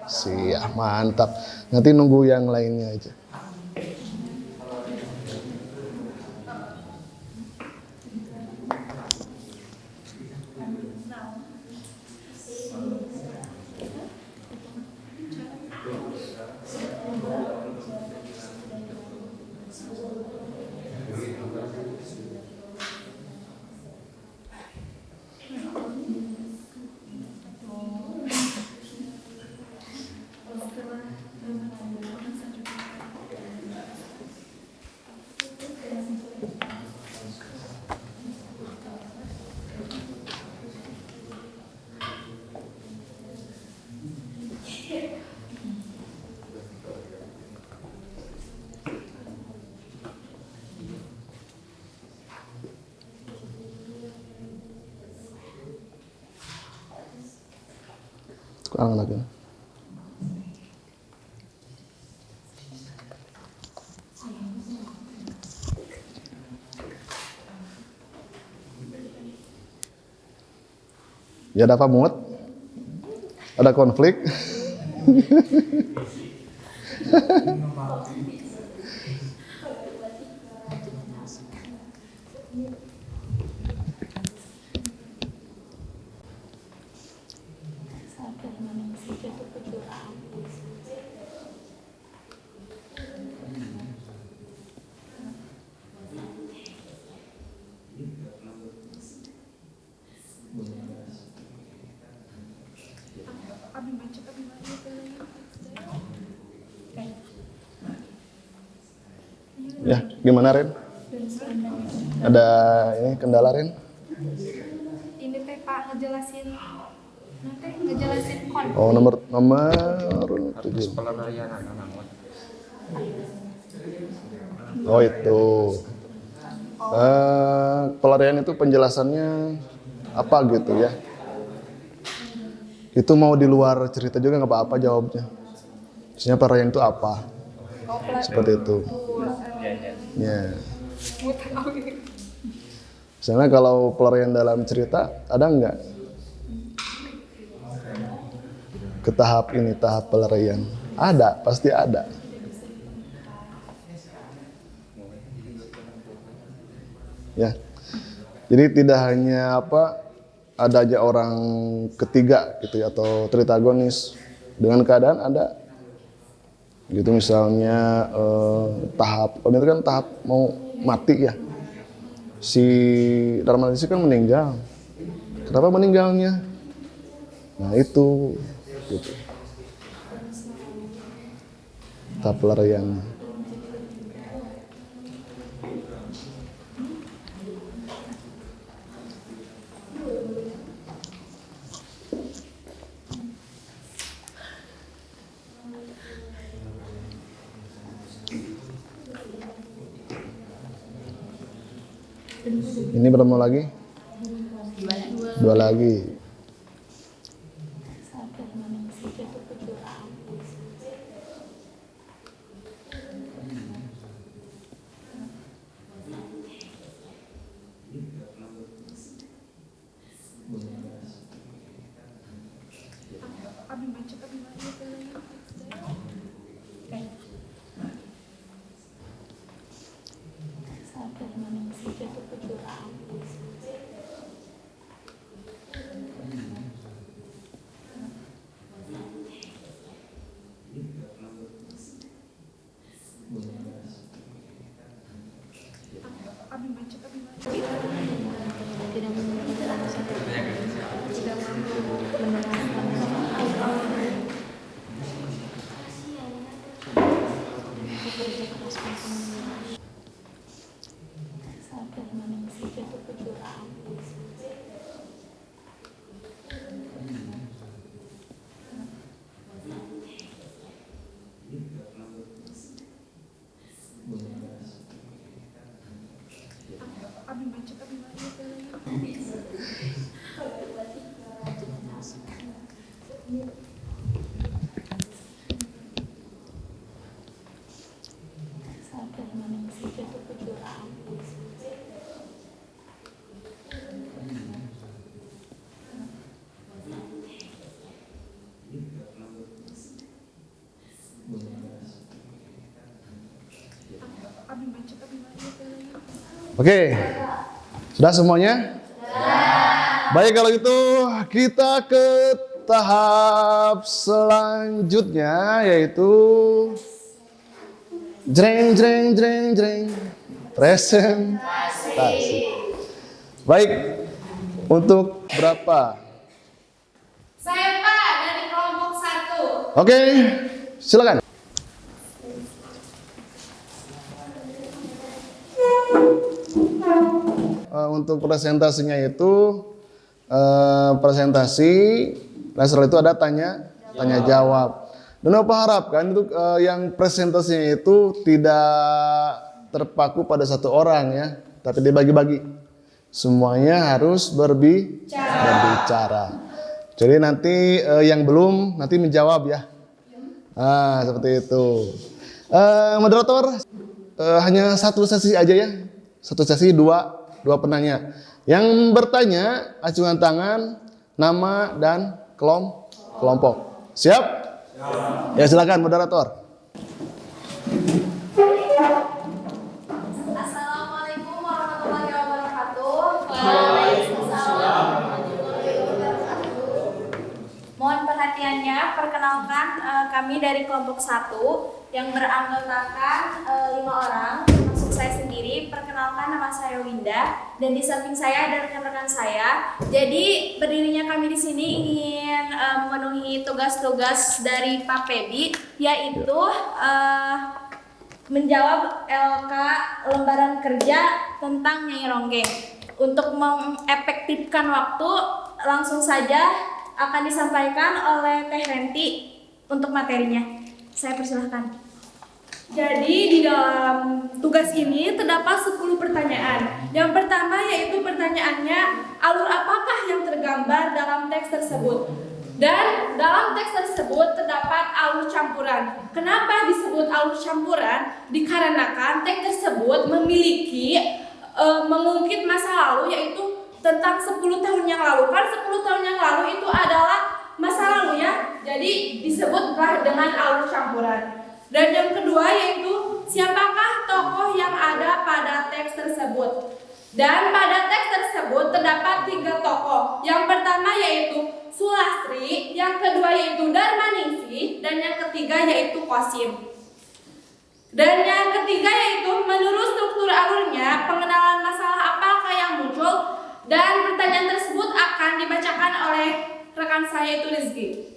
Siap, mantap. Nanti nunggu yang lainnya aja. Anaknya. Ya ada apa muat? Ada konflik? Ya, gimana Ren? Ada ini kendala Ren? Ini teh Pak ngejelasin konflik. Oh, nomor 7. Oh itu. Pelarian itu penjelasannya apa gitu ya? Itu mau di luar cerita juga nggak apa-apa jawabnya. Maksudnya pelarian itu apa? Seperti itu. Ya. Misalnya kalau pelarian dalam cerita ada nggak? Ke tahap ini, tahap pelarian. Ada, pasti ada. Ya. Jadi tidak hanya ada aja orang ketiga gitu ya, atau tritagonis dengan keadaan ada. Gitu misalnya tahap, kalau itu kan tahap mau mati ya. Si Darmanisi kan meninggal. Kenapa meninggalnya? Nah itu gitu. Tahap pelarian. Ini berapa lagi? Dua lagi. Oke, sudah semuanya? Baik, kalau gitu kita ke tahap selanjutnya, yaitu presentasi. Baik, untuk berapa? Saya Pak dari kelompok 1. Oke, silakan. Untuk presentasinya itu presentasi, nah setelah itu ada tanya jawab. Dan Bapak harapkan itu yang presentasinya itu tidak terpaku pada satu orang ya, tapi dibagi-bagi. Semuanya harus berbicara. Jadi nanti yang belum nanti menjawab ya. Nah, seperti itu. Moderator hanya satu sesi aja ya. Satu sesi dua penanya. Yang bertanya acungan tangan, nama dan kelompok. Siap? Ya silakan moderator. Assalamualaikum warahmatullahi wabarakatuh. Waalaikumsalam warahmatullahi wabarakatuh. Mohon perhatiannya, perkenalkan kami dari kelompok 1 yang beranggotakan 5 orang. Termasuk saya sendiri. Perkenalkan, nama saya Winda dan di samping saya ada rekan-rekan saya. Jadi berdirinya kami di sini ingin memenuhi tugas-tugas dari Pak Pebi, yaitu menjawab LK lembaran kerja tentang Nyai Ronggeng. Untuk mengefektifkan waktu, langsung saja akan disampaikan oleh Teh Renti untuk materinya. Saya persilahkan. Jadi di dalam tugas ini terdapat 10 pertanyaan. Yang pertama yaitu pertanyaannya, alur apakah yang tergambar dalam teks tersebut? Dan dalam teks tersebut terdapat alur campuran. Kenapa disebut alur campuran? Dikarenakan teks tersebut memiliki mengungkit masa lalu, yaitu tentang 10 tahun yang lalu. Kan 10 tahun yang lalu itu adalah masa lalu ya. Jadi disebutlah dengan alur campuran. Dan yang kedua yaitu siapakah tokoh yang ada pada teks tersebut. Dan pada teks tersebut terdapat 3 tokoh. Yang pertama yaitu Sulastri, yang kedua yaitu Darmaningsih, dan yang ketiga yaitu Qasim. Dan yang ketiga yaitu menurut struktur alurnya pengenalan masalah apakah yang muncul, dan pertanyaan tersebut akan dibacakan oleh rekan saya itu Rizky.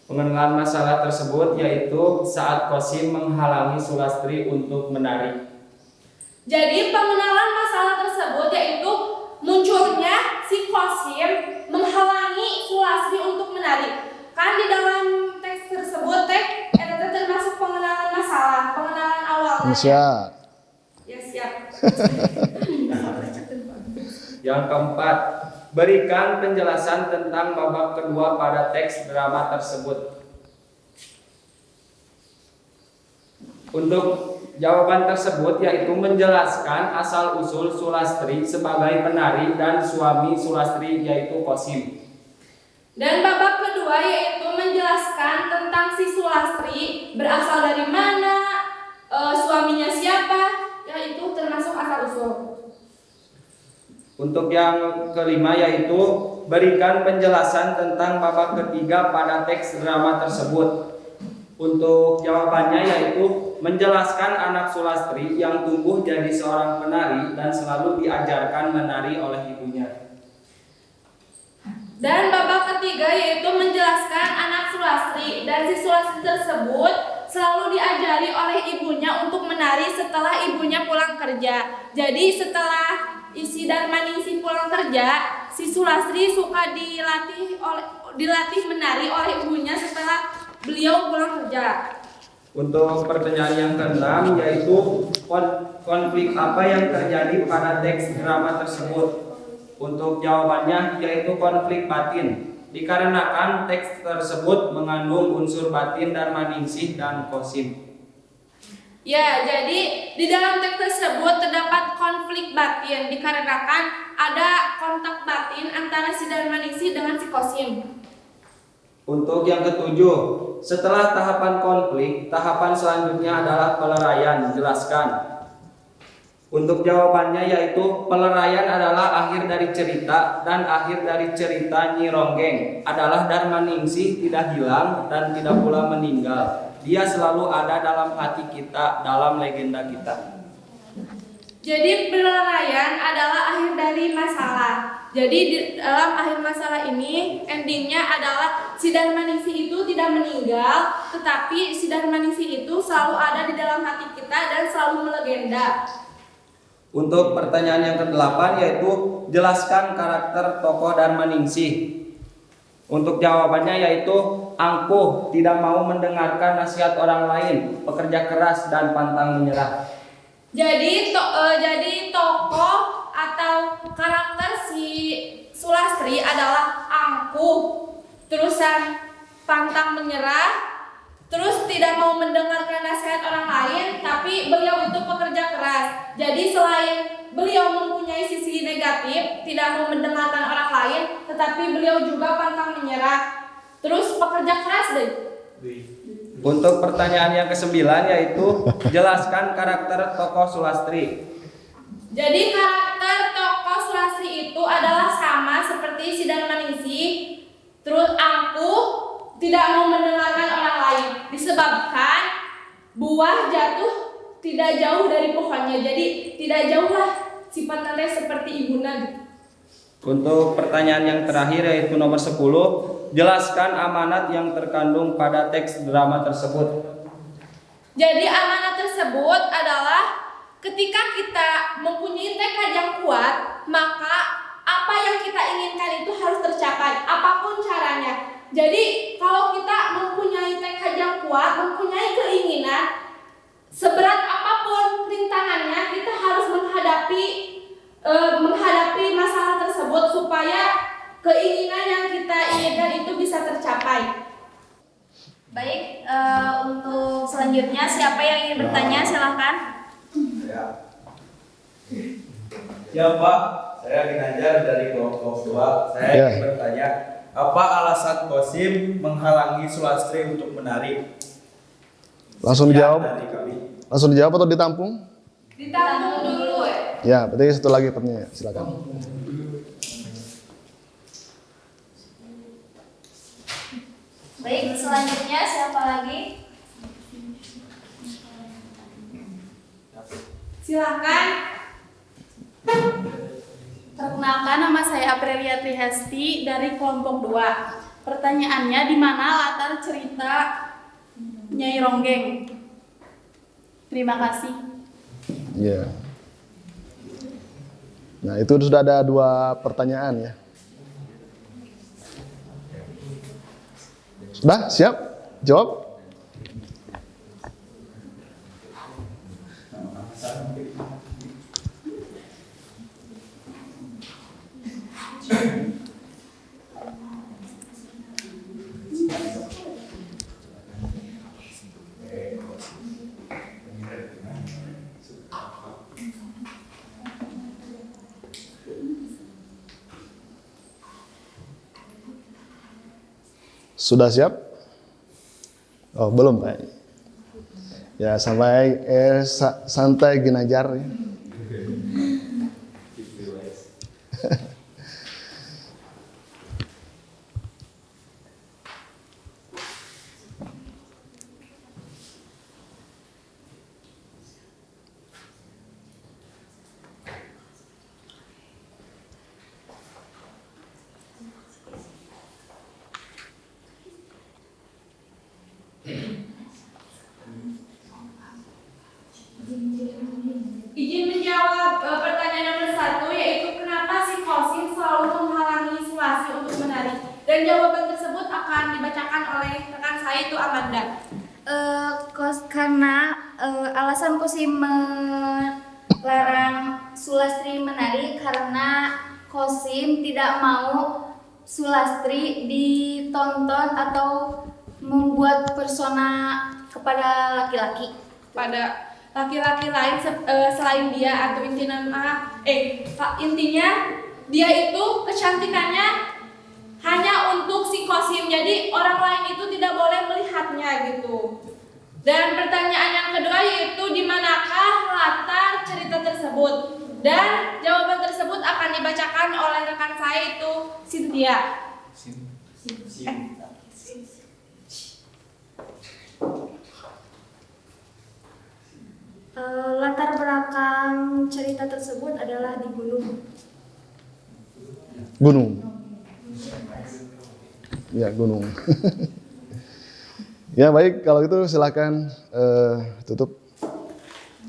Pengenalan masalah tersebut yaitu saat Qasim menghalangi Sulastri untuk menari. Jadi pengenalan masalah tersebut yaitu munculnya si Qasim menghalangi Sulastri untuk menari. Kan di dalam teks tersebut termasuk pengenalan masalah, pengenalan awalnya. Insya. Ya siap. Yang keempat, berikan penjelasan tentang babak kedua pada teks drama tersebut. Untuk jawaban tersebut yaitu menjelaskan asal-usul Sulastri sebagai penari dan suami Sulastri yaitu Kosim. Dan babak kedua yaitu menjelaskan tentang si Sulastri berasal dari mana, suaminya siapa, yaitu termasuk asal-usul. Untuk yang kelima yaitu berikan penjelasan tentang babak ketiga pada teks drama tersebut. Untuk jawabannya yaitu menjelaskan anak Sulastri yang tumbuh jadi seorang penari dan selalu diajarkan menari oleh ibunya. Dan babak ketiga yaitu menjelaskan anak Sulastri dan si Sulastri tersebut selalu diajari oleh ibunya untuk menari setelah ibunya pulang kerja. Jadi setelah isi Darmaningsih pulang kerja, si Sulastri suka dilatih menari oleh ibunya setelah beliau pulang kerja. Untuk pertanyaan yang keenam yaitu konflik apa yang terjadi pada teks drama tersebut. Untuk jawabannya yaitu konflik batin, dikarenakan teks tersebut mengandung unsur batin Darmaningsih dan Kosim. Ya, jadi di dalam teks tersebut terdapat konflik batin dikarenakan ada kontak batin antara si Darmaningsih dengan si Kosim. Untuk yang ketujuh, setelah tahapan konflik, tahapan selanjutnya adalah peleraian. Jelaskan. Untuk jawabannya yaitu peleraian adalah akhir dari cerita dan akhir dari cerita Nyi Ronggeng adalah Darmaningsih tidak hilang dan tidak pula meninggal. Dia selalu ada dalam hati kita, dalam legenda kita. Jadi peleraian adalah akhir dari masalah. Jadi di dalam akhir masalah ini endingnya adalah si Darmaningsih itu tidak meninggal, tetapi si Darmaningsih itu selalu ada di dalam hati kita dan selalu melegenda. Untuk pertanyaan yang ke-8 yaitu jelaskan karakter tokoh Darmaningsih. Untuk jawabannya yaitu angkuh, tidak mau mendengarkan nasihat orang lain, pekerja keras dan pantang menyerah. Jadi tokoh atau karakter si Sulastri adalah angkuh, terusan pantang menyerah, terus tidak mau mendengarkan nasihat orang lain, tapi beliau itu pekerja keras. Jadi selain beliau mempunyai sisi negatif, tidak mau mendengarkan orang lain, tetapi beliau juga pantang menyerah. Terus pekerja keras deh. Untuk pertanyaan yang ke-9 yaitu jelaskan karakter tokoh Sulastri. Jadi karakter tokoh Sulastri itu adalah sama seperti si Darmaningsih, terus angkuh, tidak mau mendengarkan orang lain, disebabkan buah jatuh tidak jauh dari pohonnya, jadi tidak jauh lah sifatnya seperti ibuna gitu. Untuk pertanyaan yang terakhir yaitu nomor 10, jelaskan amanat yang terkandung pada teks drama tersebut. Jadi amanat tersebut adalah ketika kita mempunyai tekad yang kuat, maka apa yang kita inginkan itu harus tercapai, apapun caranya. Jadi kalau kita mempunyai tekad yang kuat, mempunyai keinginan, seberat apapun rintangannya, kita harus menghadapi masalah tersebut supaya keinginan yang kita inginkan itu bisa tercapai. Baik, untuk selanjutnya siapa yang ingin bertanya silahkan. Ya Pak, saya Ginanjar dari kelompok 2. Saya ingin bertanya, apa alasan Kosim menghalangi Sulastri untuk menari? Langsung dijawab. Dari kami. Langsung dijawab atau ditampung? Ditampung dulu ya. Ya, berarti satu lagi pertanyaan. Silakan. Baik, selanjutnya siapa lagi? Silakan. Perkenalkan, nama saya Aprilia Trihasti dari kelompok 2. Pertanyaannya, di mana latar cerita Nyai Ronggeng? Terima kasih. Iya. Nah, itu sudah ada 2 pertanyaan ya. Sudah siap? Jawab? Sudah siap? Oh, belum, Pak. Ya, sampai santai Ginajar ya. Izin menjawab pertanyaan nomor 1, yaitu kenapa si Kosim selalu menghalangi Sulastri untuk menari? Dan jawaban tersebut akan dibacakan oleh rekan saya, itu Amanda. Karena alasan Kosim melarang Sulastri menari karena Kosim tidak mau Sulastri ditonton atau membuat persona kepada laki-laki. Pada laki-laki lain selain dia, atau intinya dia itu kecantikannya hanya untuk si Kosim, jadi orang lain itu tidak boleh melihatnya gitu. Dan pertanyaan yang kedua yaitu di manakah latar cerita tersebut, dan jawaban tersebut akan dibacakan oleh rekan saya, itu Cynthia. Latar belakang cerita tersebut adalah di gunung. Gunung. Ya, gunung. Ya, baik, kalau itu silakan tutup.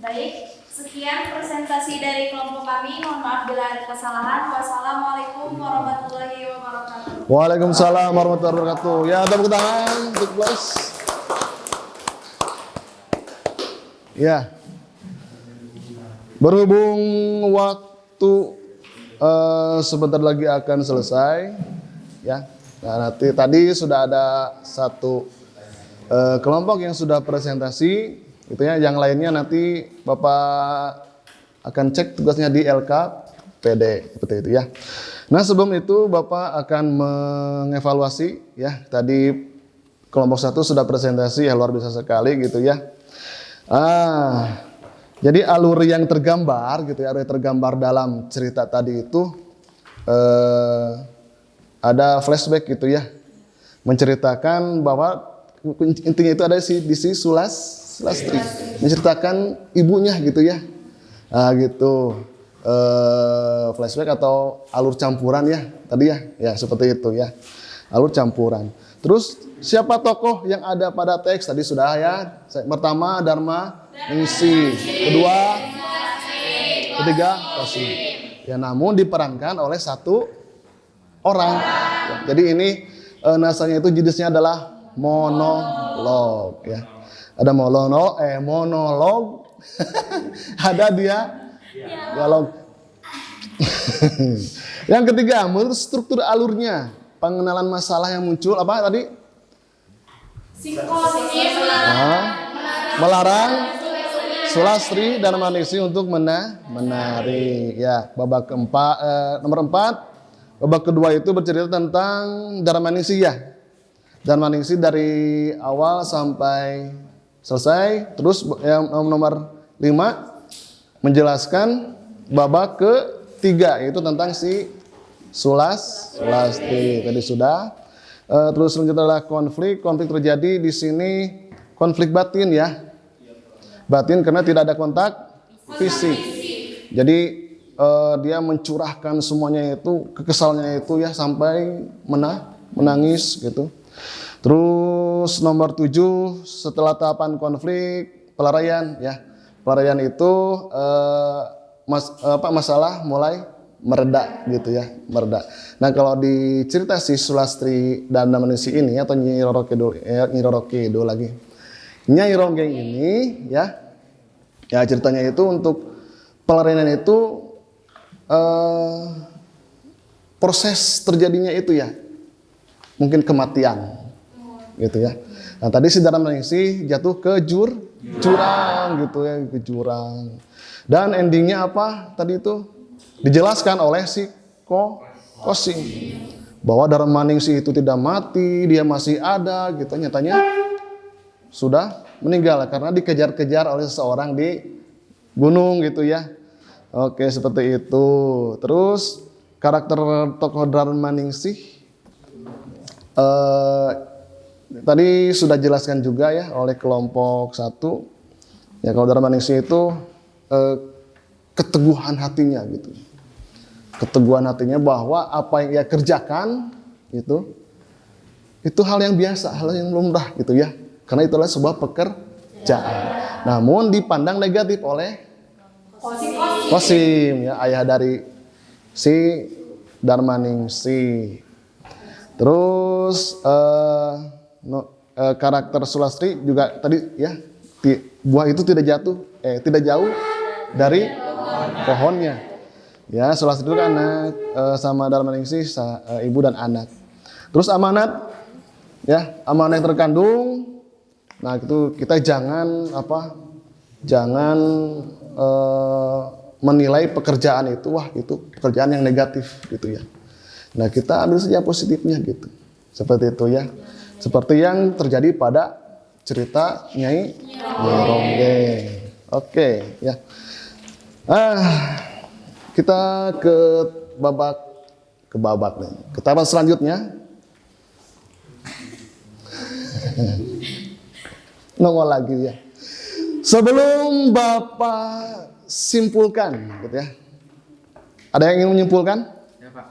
Baik, sekian presentasi dari kelompok kami. Mohon maaf bila ada kesalahan. Wassalamualaikum warahmatullahi wabarakatuh. Waalaikumsalam warahmatullahi wabarakatuh. Ya, tepuk tangan untuk kelas. Ya. Berhubung waktu sebentar lagi akan selesai, ya. Nah, nanti tadi sudah ada satu kelompok yang sudah presentasi, gitu ya. Yang lainnya nanti Bapak akan cek tugasnya di LKPD, seperti itu ya. Nah, sebelum itu Bapak akan mengevaluasi, ya. Tadi kelompok 1 sudah presentasi, ya, luar biasa sekali, gitu ya. Jadi alur yang tergambar gitu ya, alur yang tergambar dalam cerita tadi itu ada flashback gitu ya, menceritakan bahwa intinya itu ada di si Sulastri, menceritakan ibunya gitu ya, gitu, flashback atau alur campuran ya tadi ya seperti itu ya, alur campuran. Terus siapa tokoh yang ada pada teks tadi sudah ya. Pertama Dharma mengisi, kedua, ketiga Kosim. Ya, namun diperankan oleh satu orang. Ya, jadi ini nasanya itu jenisnya adalah monolog ya. Ada monolog, ada dialog. Yang ketiga, menurut struktur alurnya, pengenalan masalah yang muncul apa tadi? Melarang Sulastri dan Maningsi untuk menari. Ya, babak keempat, nomor 4, babak kedua itu bercerita tentang Darmaningsi ya. Darmaningsi dari awal sampai selesai. Terus yang nomor 5 menjelaskan babak ketiga itu tentang si Sulastri tadi sudah. Terus selanjutnya adalah konflik terjadi di sini, konflik batin ya. Batin karena tidak ada kontak fisik. Jadi dia mencurahkan semuanya itu, kekesalannya itu ya, sampai menangis gitu. Terus nomor 7, setelah tahapan konflik, pelarian ya. Pelarian itu masalah mulai mereda gitu ya, mereda. Nah, kalau di cerita si Sulastri dan Darmaningsi ini atau Nyi Roro Kidul lagi. Nyai Ronggeng ini ya ceritanya itu untuk pelarian itu proses terjadinya itu ya mungkin kematian gitu ya. Nah, tadi si Darmaningsi jatuh ke jurang gitu ya, ke jurang. Dan endingnya apa tadi itu? Dijelaskan oleh si Kosim bahwa Darmaningsih itu tidak mati, dia masih ada gitu. Nyatanya sudah meninggal karena dikejar-kejar oleh seseorang di gunung gitu ya. Oke, seperti itu. Terus karakter tokoh Darmaningsih tadi sudah jelaskan juga ya oleh kelompok 1. Ya, kalau Darmaningsih itu keteguhan hatinya gitu. Keteguhan hatinya bahwa apa yang ia kerjakan itu hal yang biasa, hal yang lumrah gitu ya. Karena itulah sebuah pekerjaan. Namun dipandang negatif oleh Kosim ya, ayah dari si Darmaningsih. Terus karakter Sulastri juga tadi ya, buah itu tidak jauh dari pohonnya. Ya, Sulastri itu kan anak sama Darmaningsih ibu dan anak. Terus amanat ya, amanat yang terkandung. Nah, itu kita jangan menilai pekerjaan itu wah itu pekerjaan yang negatif gitu ya. Nah, kita ambil saja positifnya gitu. Seperti itu ya. Seperti yang terjadi pada cerita Nyai Ronggeng. Oke, ya. Kita ke babak nih. Ke tahapan selanjutnya. Nongol lagi ya. Sebelum Bapak simpulkan gitu ya. Ada yang ingin menyimpulkan? Ya, Pak.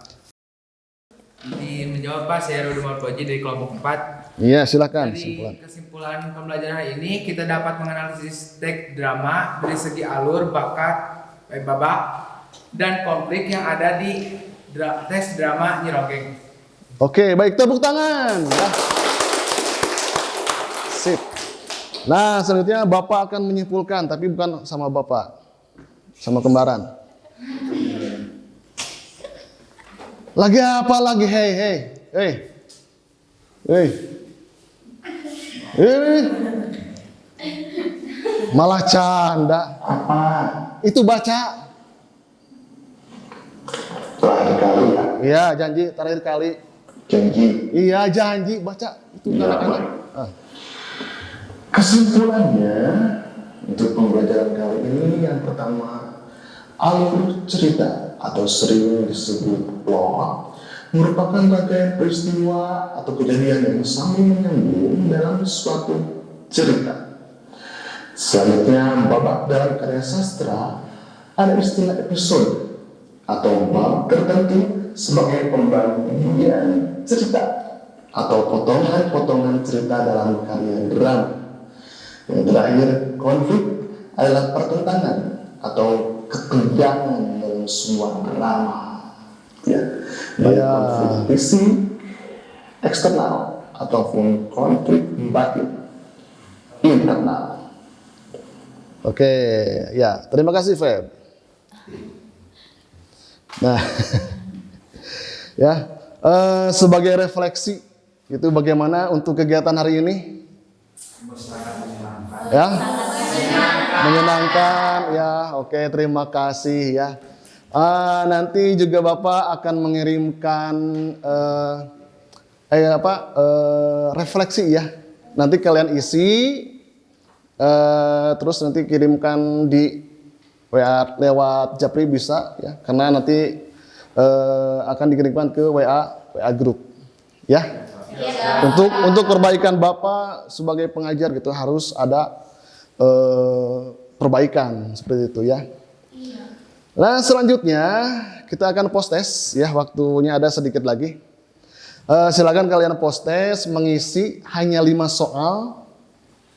Izin menjawab, Pak. Saya Rudi Marpoji dari kelompok 4. Iya, silakan. Dari kesimpulan pembelajaran hari ini kita dapat menganalisis teks drama dari segi alur, bakat, babak, dan konflik yang ada di teks drama Nyi Ronggeng. Oke, baik, tepuk tangan. Ya. Sip. Nah, selanjutnya Bapak akan menyimpulkan, tapi bukan sama Bapak, sama kembaran. Lagi apa lagi? Hei. Malah canda. Apa? Itu baca. Terakhir kali ya? Iya, janji terakhir kali. Janji. Iya, janji baca. Itu anak-anak. Kesimpulannya untuk pembelajaran kali ini yang pertama, alur cerita atau sering disebut plot merupakan rangkaian peristiwa atau kejadian yang saling menyambung dalam suatu cerita. Selanjutnya, babak dalam karya sastra ada istilah episode atau bab tertentu sebagai pembagian cerita atau potongan-potongan cerita dalam karya drama. Yang terakhir, konflik adalah pertentangan atau ketegangan dalam sebuah drama. Ya, baik konflik fisik eksternal ataupun konflik batin internal. Oke, ya, terima kasih Feb. Nah, ya, sebagai refleksi itu bagaimana untuk kegiatan hari ini? Ya, menyenangkan ya. Oke, terima kasih ya. Nanti juga Bapak akan mengirimkan refleksi ya. Nanti kalian isi, terus nanti kirimkan di WA lewat Japri bisa ya. Karena nanti akan dikirimkan ke WA grup ya. Untuk perbaikan Bapak sebagai pengajar gitu harus ada perbaikan seperti itu ya. Nah, selanjutnya kita akan post test ya, waktunya ada sedikit lagi. Silakan kalian post test mengisi hanya 5 soal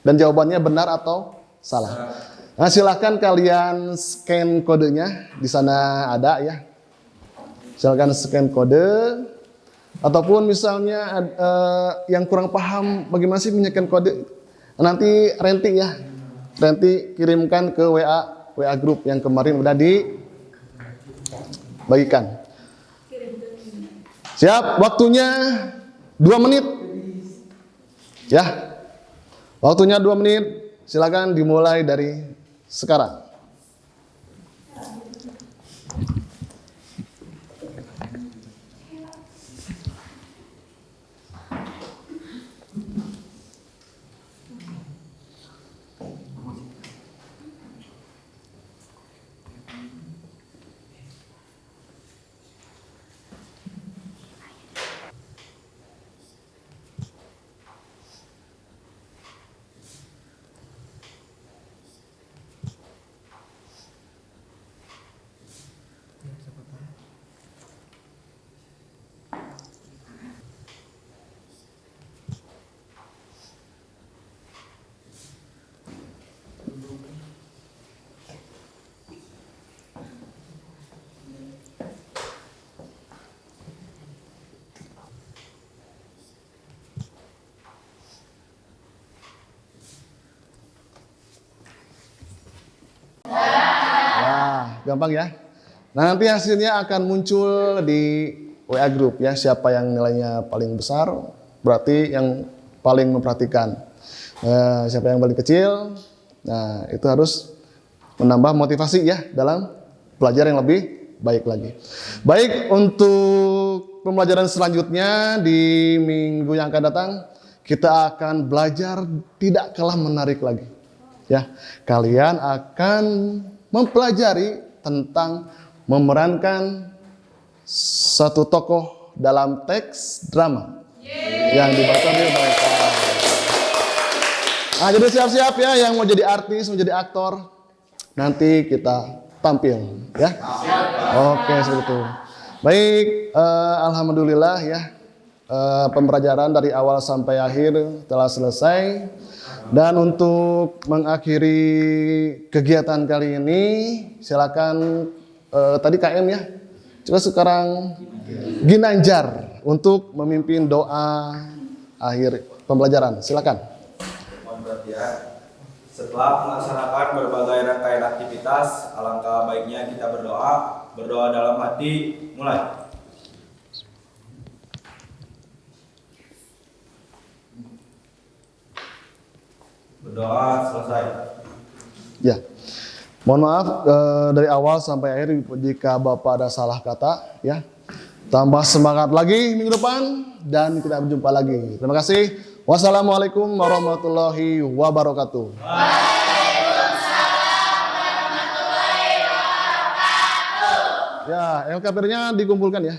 dan jawabannya benar atau salah. Nah, silakan kalian scan kodenya, di sana ada ya. Silakan scan kode. Ataupun misalnya yang kurang paham bagaimana sih menyekan kode, nanti Renti ya, Renti kirimkan ke WA grup yang kemarin udah dibagikan. Siap, waktunya 2 menit. Ya, waktunya 2 menit. Silakan dimulai dari sekarang. gampang ya. Nah, nanti hasilnya akan muncul di WA group ya. Siapa yang nilainya paling besar berarti yang paling memperhatikan. Siapa yang paling kecil, nah itu harus menambah motivasi ya dalam belajar yang lebih baik lagi. Baik, untuk pembelajaran selanjutnya di minggu yang akan datang kita akan belajar tidak kalah menarik lagi. Ya, kalian akan mempelajari tentang memerankan satu tokoh dalam teks drama yang dibaca oleh mereka. Nah, jadi siap-siap ya yang mau jadi artis, mau jadi aktor. Nanti kita tampil ya. Oke, seperti itu. Baik, alhamdulillah ya. Pembelajaran dari awal sampai akhir telah selesai. Dan untuk mengakhiri kegiatan kali ini, silakan tadi KM ya. Coba sekarang Ginanjar untuk memimpin doa akhir pembelajaran. Silakan. Mohon perhatian. Setelah melaksanakan berbagai rangkaian aktivitas, alangkah baiknya kita berdoa. Berdoa dalam hati, mulai. Berdoa selesai. Ya, mohon maaf dari awal sampai akhir jika Bapak ada salah kata ya. Tambah semangat lagi minggu depan dan kita berjumpa lagi. Terima kasih. Wassalamualaikum warahmatullahi wabarakatuh. Waalaikumsalam warahmatullahi wabarakatuh. Ya, LKPR-nya dikumpulkan ya.